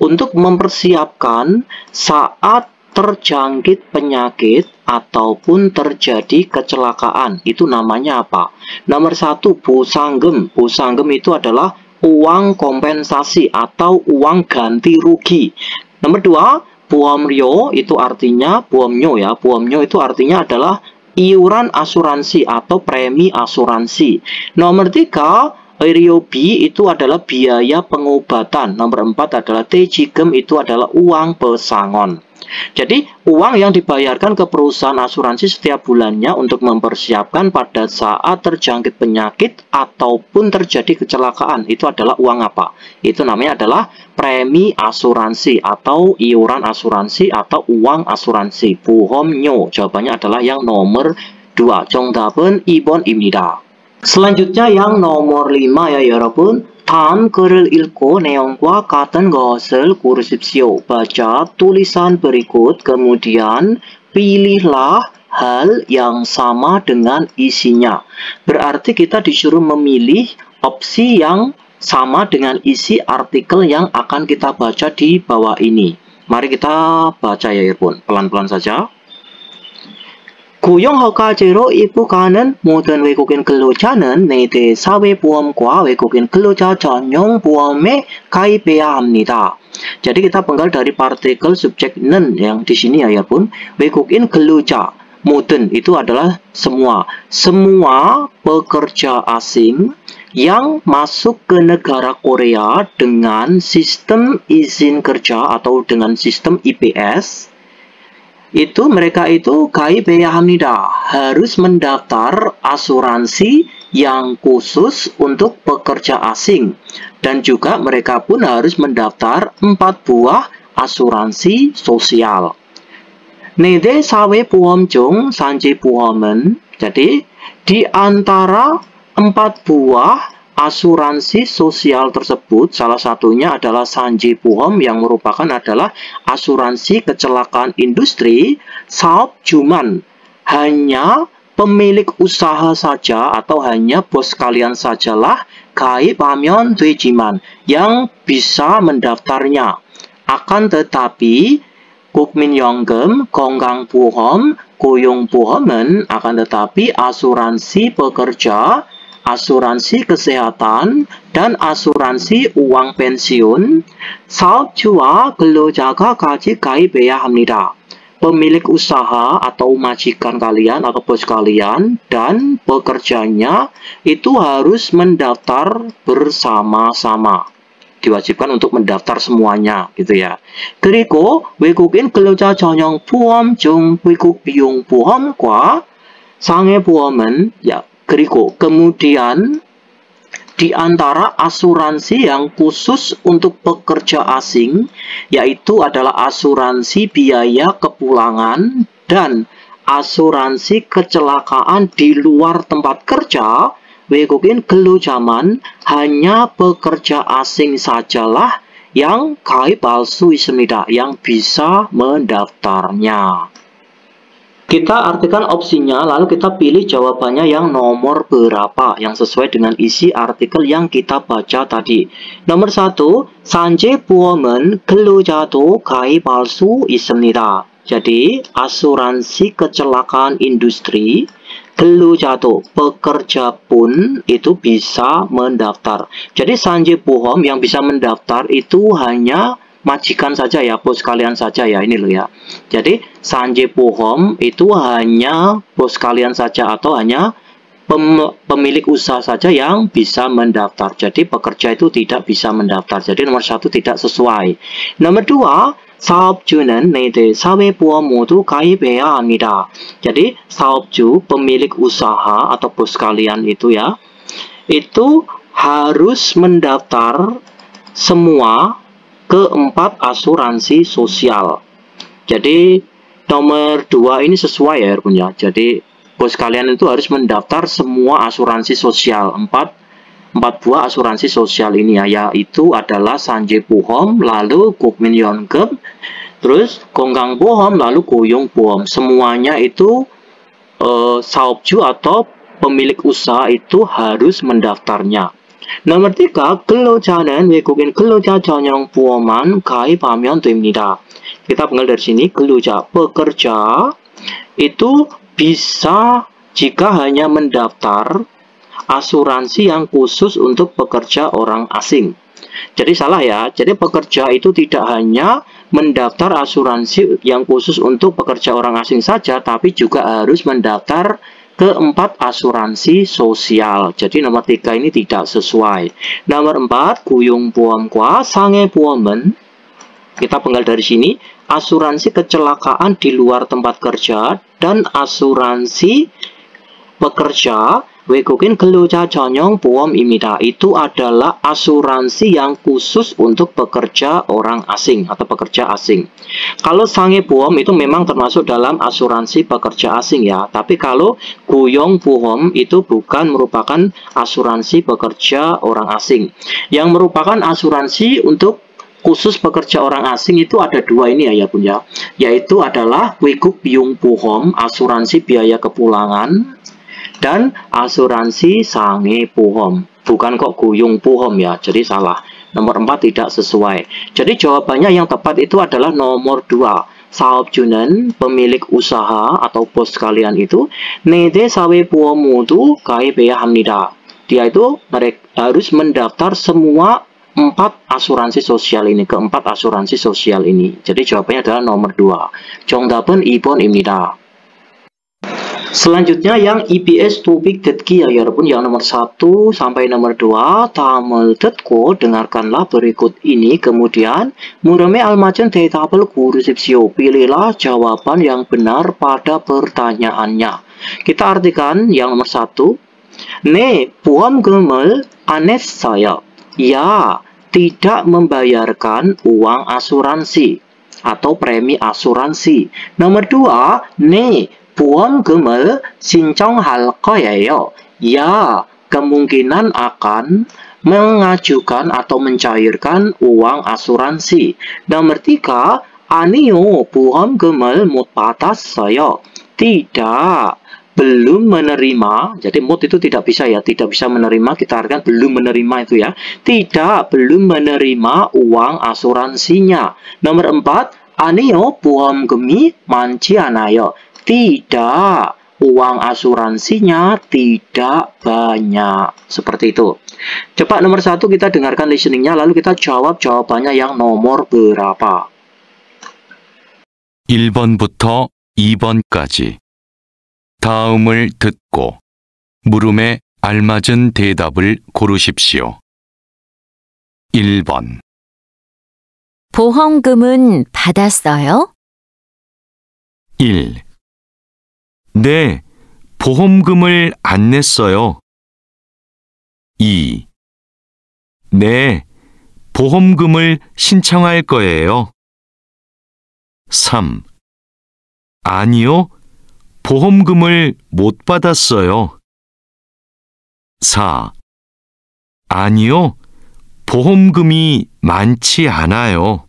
untuk mempersiapkan saat terjangkit penyakit ataupun terjadi kecelakaan. Itu namanya apa? Nomor 1, 보상금. 보상금 itu adalah uang kompensasi atau uang ganti rugi. Nomor 2, 보험료 itu artinya 보험료 ya. 보험료 itu artinya adalah iuran asuransi atau premi asuransi. Nomor 3, Area B itu adalah biaya pengobatan. Nomor 4 adalah T-Jigem itu adalah uang pesangon. Jadi, uang yang dibayarkan ke perusahaan asuransi setiap bulannya untuk mempersiapkan pada saat terjangkit penyakit ataupun terjadi kecelakaan. Itu adalah uang apa? Itu namanya adalah premi asuransi atau iuran asuransi atau uang asuransi. 보험료. Jawabannya adalah yang nomor 2. 정답은 2번입니다. Selanjutnya yang nomor 5 ya 여러분. 다음 글을 읽고 내용과 같은 것을 고르십시오. Baca tulisan berikut, kemudian pilihlah hal yang sama dengan isinya. Berarti kita disuruh memilih opsi yang sama dengan isi artikel yang akan kita baca di bawah ini. Mari kita baca ya 여러분. pelan-pelan saja. 고용허가제로 입국하는 모든 외국인 근로자는 내대 사회보험과 외국인 근로자 전용 보험에 가입해야 합니다. Jadi kita penggal dari partikel subjek는 yang di sini ya pun. 외국인 근로자, modern itu adalah semua. Semua pekerja asing yang masuk ke negara Korea dengan sistem izin kerja atau dengan sistem IPS. Itu mereka itu 가입해야 합니다. Harus mendaftar asuransi yang khusus untuk pekerja asing. Dan juga mereka pun harus mendaftar 4 buah asuransi sosial. 내대 사회보험 중 산지보험은, jadi di antara 4 buah asuransi sosial tersebut, salah satunya adalah 산지보험 yang merupakan adalah asuransi kecelakaan industri. 사업주만, hanya pemilik usaha saja atau hanya bos kalian sajalah 가입하면 되지만 yang bisa mendaftarnya. Akan tetapi 국민연금, 건강보험, 고용보험은 akan tetapi asuransi pekerja, asuransi kesehatan, dan asuransi uang pensiun, 사업주와 근로자가 같이 가입해야 합니다. Pemilik usaha atau majikan kalian atau bos kalian dan pekerjanya itu harus mendaftar bersama-sama. Diwajibkan untuk mendaftar semuanya, gitu ya. 그리고 외국인 근로자 전용 보험 중 외국 비용 보험과 상해 보험은 ya. 그리고 kemudian di antara asuransi yang khusus untuk pekerja asing, yaitu adalah asuransi biaya kepulangan dan asuransi kecelakaan di luar tempat kerja, 외국인 근로자만 hanya pekerja asing sajalah yang 가입할 수 있습니다, yang bisa mendaftarnya. Kita artikan opsinya, lalu kita pilih jawabannya yang nomor berapa, yang sesuai dengan isi artikel yang kita baca tadi. Nomor 1, 산재보험은 근로자도 가입할 수 있습니다. Jadi, asuransi kecelakaan industri, 근로자도, pekerja pun itu bisa mendaftar. Jadi, 산재보험 yang bisa mendaftar itu hanya majikan saja ya, bos kalian saja ya, ini loh ya. Jadi 산재보험 itu hanya bos kalian saja atau hanya pemilik usaha saja yang bisa mendaftar. Jadi pekerja itu tidak bisa mendaftar. Jadi nomor 1 tidak sesuai. Nomor 2, 사업주는 내대 사회보험 모두 가입해야 합니다. Jadi 사업주, pemilik usaha atau bos kalian itu ya, itu harus mendaftar semua keempat asuransi sosial. Jadi nomor 2 ini sesuai ya punya. Jadi bos kalian itu harus mendaftar semua asuransi sosial. 4 buah asuransi sosial ini ya, yaitu adalah 산재보험, lalu 국민연금, terus 건강보험, lalu 고용보험. Semuanya itu 사업주 atau pemilik usaha itu harus mendaftarnya. nomor 3, 근로자는 외국인 근로자 전용 보험만 가입하면 됩니다. Kita pengal dari sini, 근로자, pekerja itu bisa jika hanya mendaftar asuransi yang khusus untuk pekerja orang asing. Jadi salah ya, jadi pekerja itu tidak hanya mendaftar asuransi yang khusus untuk pekerja orang asing saja, tapi juga harus mendaftar Keempat, asuransi sosial. Jadi nomor 3 ini tidak sesuai. Nomor 4, 고용보험과 상해보험은, kita penggal dari sini, asuransi kecelakaan di luar tempat kerja dan asuransi pekerja 외국인 근로자 전용 보험입니다. Itu adalah asuransi yang khusus untuk pekerja orang asing atau pekerja asing. Kalau 상해보험 itu memang termasuk dalam asuransi pekerja asing ya. Tapi kalau 고용보험 itu bukan merupakan asuransi pekerja orang asing. Yang merupakan asuransi untuk khusus pekerja orang asing itu ada 2 ini ya Bun ya. Yaitu adalah 외국비용보험, asuransi biaya kepulangan, dan asuransi 상해보험. Bukan kok 고용보험 ya, jadi salah. Nomor 4 tidak sesuai. Jadi jawabannya yang tepat itu adalah nomor 2. 사업주는 pemilik usaha atau bos kalian itu 네대 사회보험 모두 가입해야 합니다. Dia itu harus mendaftar semua 4 asuransi sosial ini, keempat asuransi sosial ini. Jadi jawabannya adalah nomor 2. 정답은 2번입니다. Selanjutnya yang EBS topik 듣기 ya 여러분, yang nomor 1 sampai nomor 2 다음을 듣고 dengarkanlah berikut ini, kemudian 물음에 알맞은 대답을 고르십시오. Pilihlah jawaban yang benar pada pertanyaannya. Kita artikan yang nomor 1. 네, 보험금을 안 했어요. Ya, tidak membayarkan uang asuransi atau premi asuransi. Nomor 2, 네, 보험금을 신청할 거예요. Ya, kemungkinan akan mengajukan atau mencairkan uang asuransi. Nomor 3, 아니요, 보험금을 못 받았어요. Tidak, belum menerima. Jadi 못 itu tidak bisa ya, tidak bisa menerima, kita artikan belum menerima itu ya. Tidak, belum menerima uang asuransinya. Nomor 4, 아니요, 보험금이 많지 않아요. Tidak, uang asuransinya tidak banyak. Seperti itu. Coba nomor 1 kita dengarkan listeningnya, lalu kita jawab jawabannya yang nomor berapa. 1번부터 2번까지. 다음을 듣고 물음에 알맞은 대답을 고르십시오. 1번. 보험금은 받았어요? 1. 네, 보험금을 안 냈어요. 2. 네, 보험금을 신청할 거예요. 3. 아니요, 보험금을 못 받았어요. 4. 아니요, 보험금이 많지 않아요.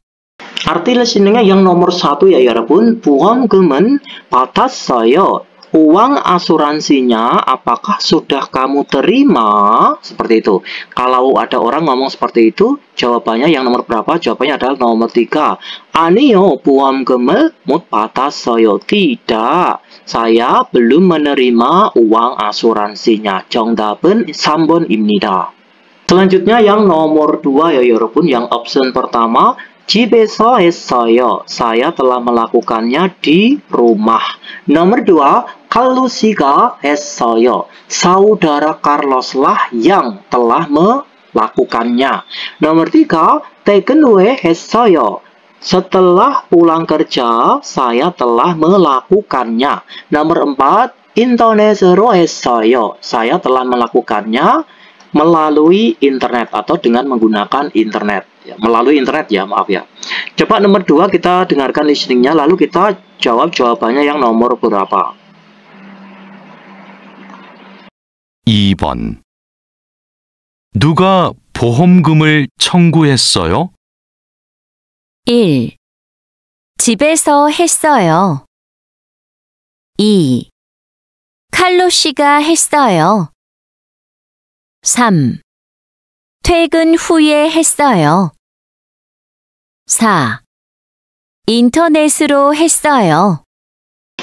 Arti listeningnya yang nomor 1 ya 여러분, 보험금은 받았어요. Uang asuransinya apakah sudah kamu terima? Seperti itu. Kalau ada orang ngomong seperti itu, jawabannya yang nomor berapa? Jawabannya adalah nomor 3. 아니요, 보험금을 못 받았어요. Tidak, saya belum menerima uang asuransinya. 정답은 3번입니다. Selanjutnya yang nomor 2 ya 여러분, yang option pertama, 집에서 했어요. Saya telah melakukannya di rumah. Nomor 2, 칼로시가 했어요. Saudara Carloslah yang telah melakukannya. Nomor 3, 퇴근 후에 했어요. Setelah pulang kerja, saya telah melakukannya. Nomor 4, 인터넷으로 했어요. Saya telah melakukannya melalui internet atau dengan menggunakan internet. Melalui internet ya, maaf ya. Coba nomor 2 kita dengarkan listeningnya, lalu kita jawab jawabannya yang nomor berapa. 2번. 누가 보험금을 청구했어요? 1. 집에서 했어요. 2. 칼로 씨가 했어요. 3. 퇴근 후에 했어요. 4. 인터넷으로 했어요.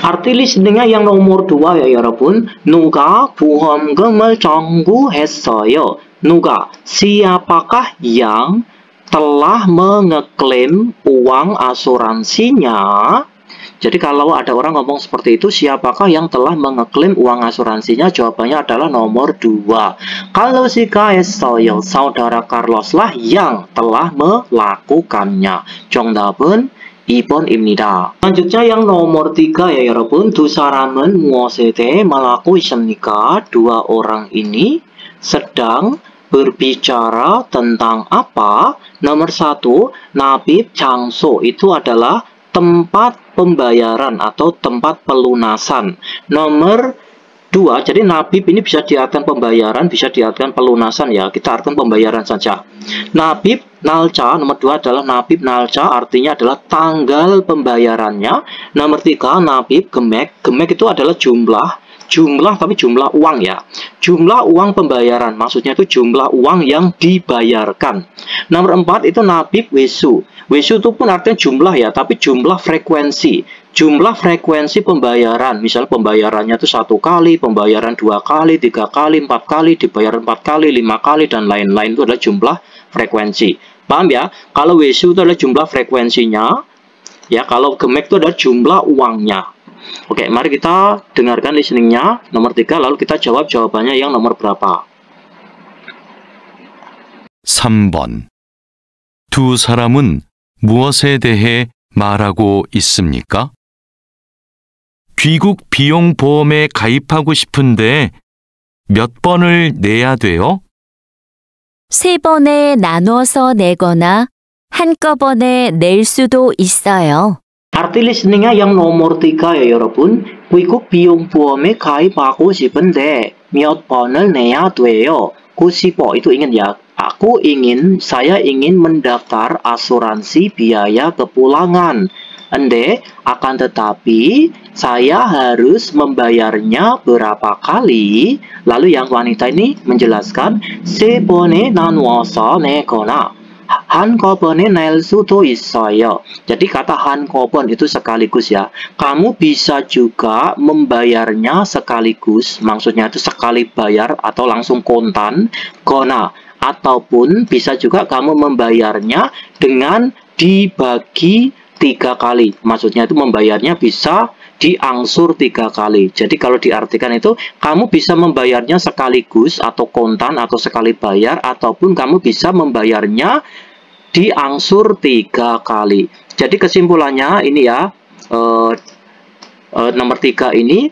Arti listeningnya yang nomor 2 ya 여러분. 누가 보험금을 청구했어요. 누가, siapakah yang telah mengeklaim uang asuransinya. Jadi kalau ada orang ngomong seperti itu, siapakah yang telah mengeklaim uang asuransinya? Jawabannya adalah nomor 2. Kalau si 했어요, saudara Carlos lah yang telah melakukannya. 정답은 2번입니다. selanjutnya yang nomor 3 ya 여러분. 두 사람은 무엇에 대해 말하고 있습니까? Dua orang ini sedang berbicara tentang apa? Nomor 1, nabib 장소 itu adalah tempat pembayaran atau tempat pelunasan. Nomor 2, jadi nabib ini bisa diartikan pembayaran, bisa diartikan pelunasan ya. Kita artikan pembayaran saja. Nabib nalca, nomor 2 adalah nabib nalca, artinya adalah tanggal pembayarannya. Nomor 3, nabib gemek. Gemek itu adalah jumlah tapi jumlah uang ya. Jumlah uang pembayaran, maksudnya itu jumlah uang yang dibayarkan. Nomor 4 itu nabib wesu. Wesu itu pun artinya jumlah ya, tapi jumlah frekuensi. Jumlah frekuensi pembayaran, misal pembayarannya itu 1 kali, pembayaran 2 kali, 3 kali, 4 kali, dibayar 4 kali, 5 kali, dan lain-lain. Itu adalah jumlah frekuensi. Paham ya? Kalau wesu itu adalah jumlah frekuensinya, ya. Kalau gemek itu adalah jumlah uangnya. Oke, mari kita dengarkan listeningnya nomor 3, lalu kita jawab jawabannya yang nomor berapa. 3번. 두 사람은 무엇에 대해 말하고 있습니까? 귀국 비용 보험에 가입하고 싶은데 몇 번을 내야 돼요? 3번에 나눠서 내거나 한꺼번에 낼 수도 있어요. Arti listeningnya yang nomor 3 ya 여러분. 귀국 비용 보험에 가입하고 싶은데 몇 번을 내야 돼요? 90 itu ingin ya. Saya ingin mendaftar asuransi biaya kepulangan. Akan tetapi saya harus membayarnya berapa kali? Lalu yang wanita ini menjelaskan, 세 번에 나누어서 내거나 한꺼번에 낼 수도 있어요. Jadi kata 한꺼번 itu sekaligus ya. Kamu bisa juga membayarnya sekaligus, maksudnya itu sekali bayar atau langsung kontan, gona. Ataupun bisa juga kamu membayarnya dengan dibagi 3 kali. Maksudnya itu membayarnya bisa diangsur 3 kali. Jadi kalau diartikan itu, kamu bisa membayarnya sekaligus atau kontan atau sekali bayar, ataupun kamu bisa membayarnya diangsur 3 kali. Jadi kesimpulannya ini ya, nomor 3 ini,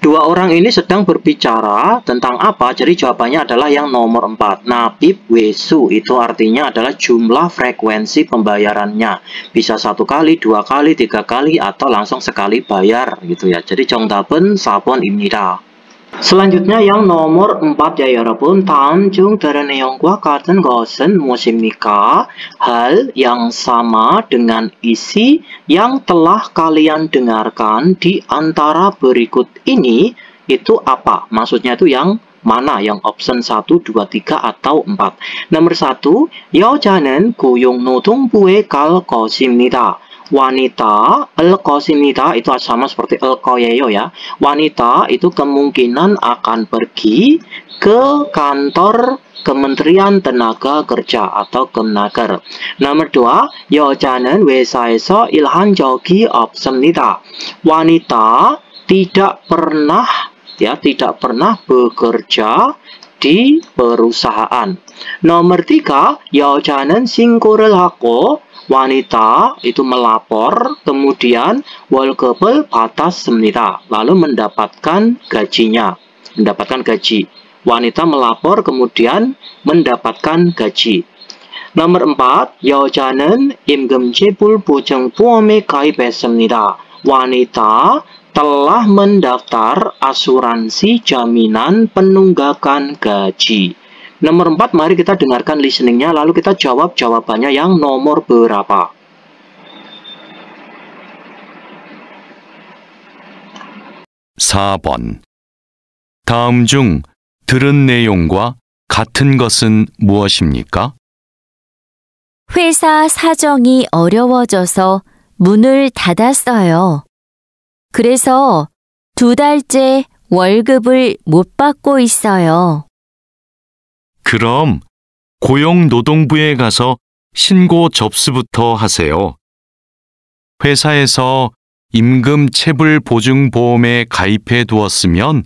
dua orang ini sedang berbicara tentang apa? Jadi jawabannya adalah yang nomor 4. Nabib wesu itu artinya adalah jumlah frekuensi pembayarannya. Bisa 1 kali, 2 kali, 3 kali, atau langsung sekali bayar gitu ya. Jadi 정답은 4번입니다. Selanjutnya yang nomor 4 ya 여러분. 다음 중 다른 내용과 같은 것은 무엇입니까? Hal yang sama dengan isi yang telah kalian dengarkan di antara berikut ini itu apa? Maksudnya itu yang mana? Yang option 1, 2, 3, atau 4. Nomor 1, 여자는 고용노동부에 갈 것입니다. Wanita, al-qasimida itu sama seperti al-qayeyo ya. Wanita itu kemungkinan akan pergi ke kantor Kementerian Tenaga Kerja atau Kemnaker. Nomor 2, 여자는 회사에서 일한 적이 없습니다. Wanita tidak pernah bekerja di perusahaan. Nomor 3, 여자는 신고를 하고 wanita itu melapor, kemudian 월급을 받았습니다. Lalu mendapatkan gajinya, mendapatkan gaji. Wanita melapor kemudian mendapatkan gaji. Nomor 4, 여자는 임금체불보증보험에 가입했습니다. Wanita telah mendaftar asuransi jaminan penunggakan gaji. Nomor 4, mari kita dengarkan listeningnya, lalu kita jawab jawabannya yang nomor berapa. (4번) 다음 중 들은 내용과 같은 것은 무엇입니까? 회사 사정이 어려워져서 문을 닫았어요. 그래서 2달째 월급을 못 받고 있어요. 그럼 고용노동부에 가서 신고 접수부터 하세요. 회사에서 임금 체불 보증 보험에 가입해 두었으면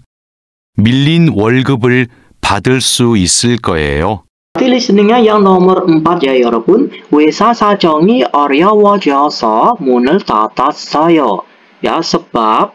밀린 월급을 받을 수 있을 거예요. Berarti listeningnya yang nomor 4 ya 여러분. 회사 사정이 어려워져서 문을 닫았어요. Ya, sebab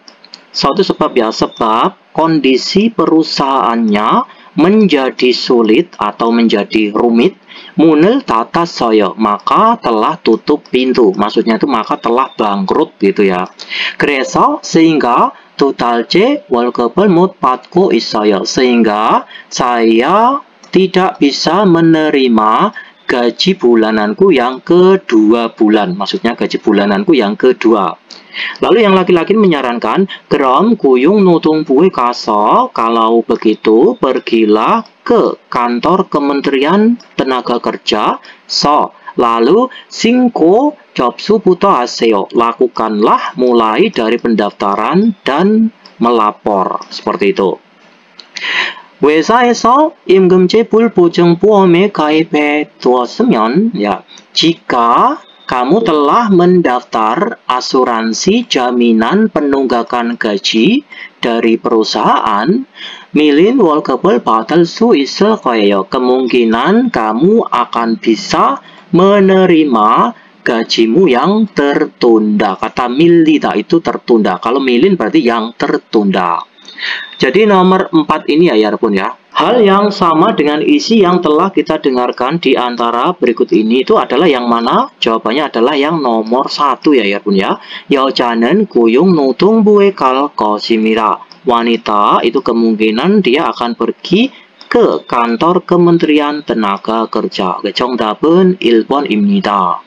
suatu sebab ya, sebab kondisi perusahaannya menjadi sulit atau menjadi rumit. 문을 닫았어요. Maka telah tutup pintu. Maksudnya itu maka telah bangkrut gitu ya. 그래서 sehing가 두 달째 월급을 못 받고 있어요. Sehingga saya tidak bisa menerima gaji bulananku yang kedua bulan. Maksudnya gaji bulananku yang kedua. Lalu yang laki-laki menyarankan, 그럼 고용노동부에 가서, kalau begitu pergilah ke kantor Kementerian Tenaga Kerja. Lalu 신고 접수부터 하세요. Lakukanlah mulai dari pendaftaran dan melapor. Seperti itu. 회사에서 임금체불 보증보험에 가입해 두었으면, ya, jika kamu telah mendaftar asuransi jaminan penunggakan gaji dari perusahaan, 밀린 월급을 받을 수 있을 거예요. Kemungkinan kamu akan bisa menerima gajimu yang tertunda. Kata 밀리다 itu tertunda. Kalau 밀린 berarti yang tertunda. Jadi nomor 4 ini ya 여러분 ya. Hal yang sama dengan isi yang telah kita dengarkan di antara berikut ini itu adalah yang mana? Jawabannya adalah yang nomor 1 ya 여러분 ya. 여자는 고용노동부에 갈 것입니다. Wanita itu kemungkinan dia akan pergi ke kantor Kementerian Tenaga Kerja. 정답은 1번입니다.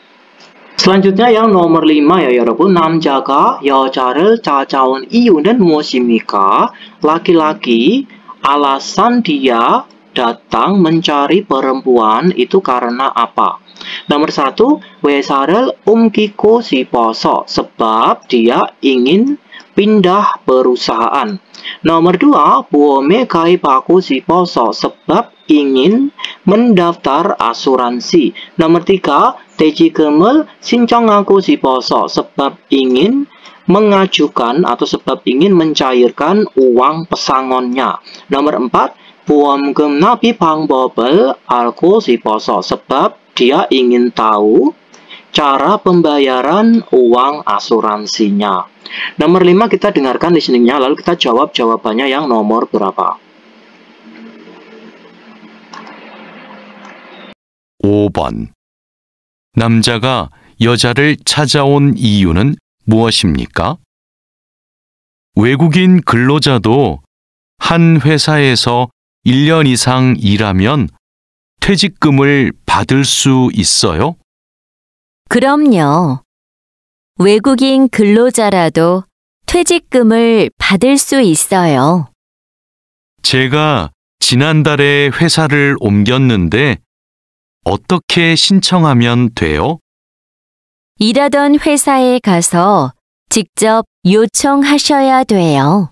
Selanjutnya yang nomor 5 ya 여러분. 남자가 여자를 찾아온 이유는 무엇입니까? Laki-laki, alasan dia datang mencari perempuan itu karena apa? Nomor 1, 회사를 옮기고 싶어서, sebab dia ingin pindah perusahaan. Nomor 2, 보험에 가입하고 싶어서, sebab ingin mendaftar asuransi. Nomor 3, 퇴직금을 신청하고 싶어서, sebab ingin mengajukan atau sebab ingin mencairkan uang pesangonnya. Nomor 4, 보험금 납입 방법을 알고 싶어서, sebab dia ingin tahu cara pembayaran uang asuransinya. Nomor 5 kita dengarkan listeningnya, lalu kita jawab jawabannya yang nomor berapa. 5번. 남자가 여자를 찾아온 이유는 무엇입니까? 외국인 근로자도 한 회사에서 1년 이상 일하면 퇴직금을 받을 수 있어요? 그럼요. 외국인 근로자라도 퇴직금을 받을 수 있어요. 제가 지난달에 회사를 옮겼는데 어떻게 신청하면 돼요? 일하던 회사에 가서 직접 요청하셔야 돼요.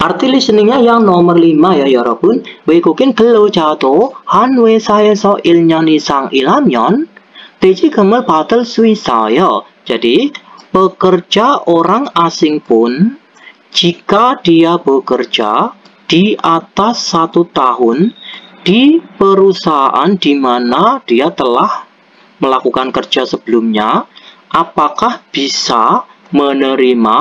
Arti listeningnya yang nomor 5 ya 여러분. 외국인 근로자도 한 회사에서 1년 이상 일하면 퇴직금을 받을 수 있어요. Jadi, pekerja orang asing pun jika dia bekerja di atas 1 tahun di perusahaan di mana dia telah melakukan kerja sebelumnya, apakah bisa menerima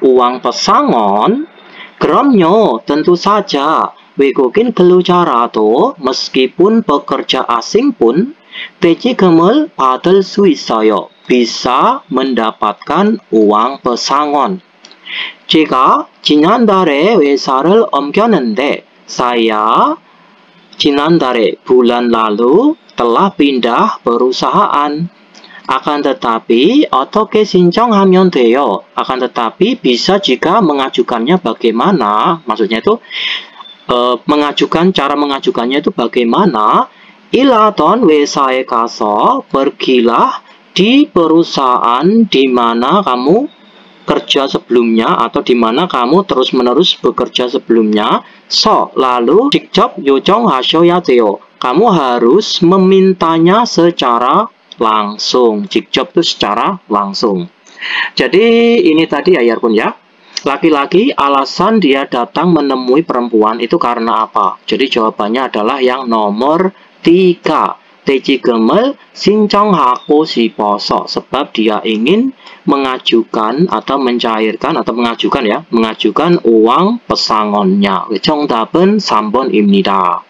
uang pesangon? 그럼요, tentu saja. 외국인 근로자라도 meskipun pekerja asing pun 퇴직금을 받을 수 있어요. bisa mendapatkan uang pesangon. 제가 지난달에 회사를 옮겼는데, saya 지난달에 bulan lalu telah pindah perusahaan. Akan tetapi, 어떻게 신청하면 돼요? Akan tetapi, bisa jika mengajukannya bagaimana? Maksudnya itu, cara mengajukannya itu bagaimana? 일하던 회사에 가서, pergilah di perusahaan di mana kamu kerja sebelumnya atau di mana kamu terus-menerus bekerja sebelumnya. Lalu 직접 요청하셔야 돼요. Kamu harus memintanya secara langsung. 직접 itu secara langsung. Jadi ini tadi ya Yarpun ya. Laki-laki alasan dia datang menemui perempuan itu karena apa? Jadi jawabannya adalah yang nomor 3. 대지금을 신청하고 싶어서. Sebab dia ingin mengajukan atau mencairkan atau mengajukan uang pesangonnya. 정답은 3번입니다.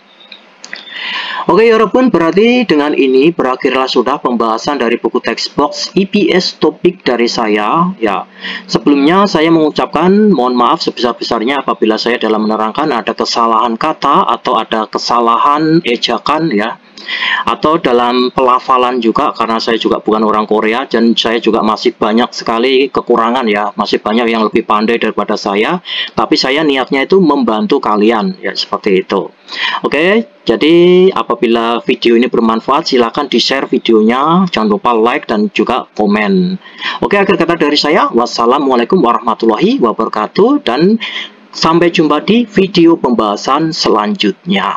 Oke 여러분, berarti dengan ini berakhirlah sudah pembahasan dari buku textbox EPS topik dari saya ya. Sebelumnya saya mengucapkan mohon maaf sebesar-besarnya apabila saya dalam menerangkan ada kesalahan kata atau ada kesalahan ejakan ya, atau dalam pelafalan juga, karena saya juga bukan orang Korea dan saya juga masih banyak sekali kekurangan ya, masih banyak yang lebih pandai daripada saya, tapi saya niatnya itu membantu kalian ya, seperti itu. Oke, jadi apabila video ini bermanfaat silahkan di-share videonya, jangan lupa like dan juga komen. Oke, akhir kata dari saya, wassalamualaikum warahmatullahi wabarakatuh dan sampai jumpa di video pembahasan selanjutnya.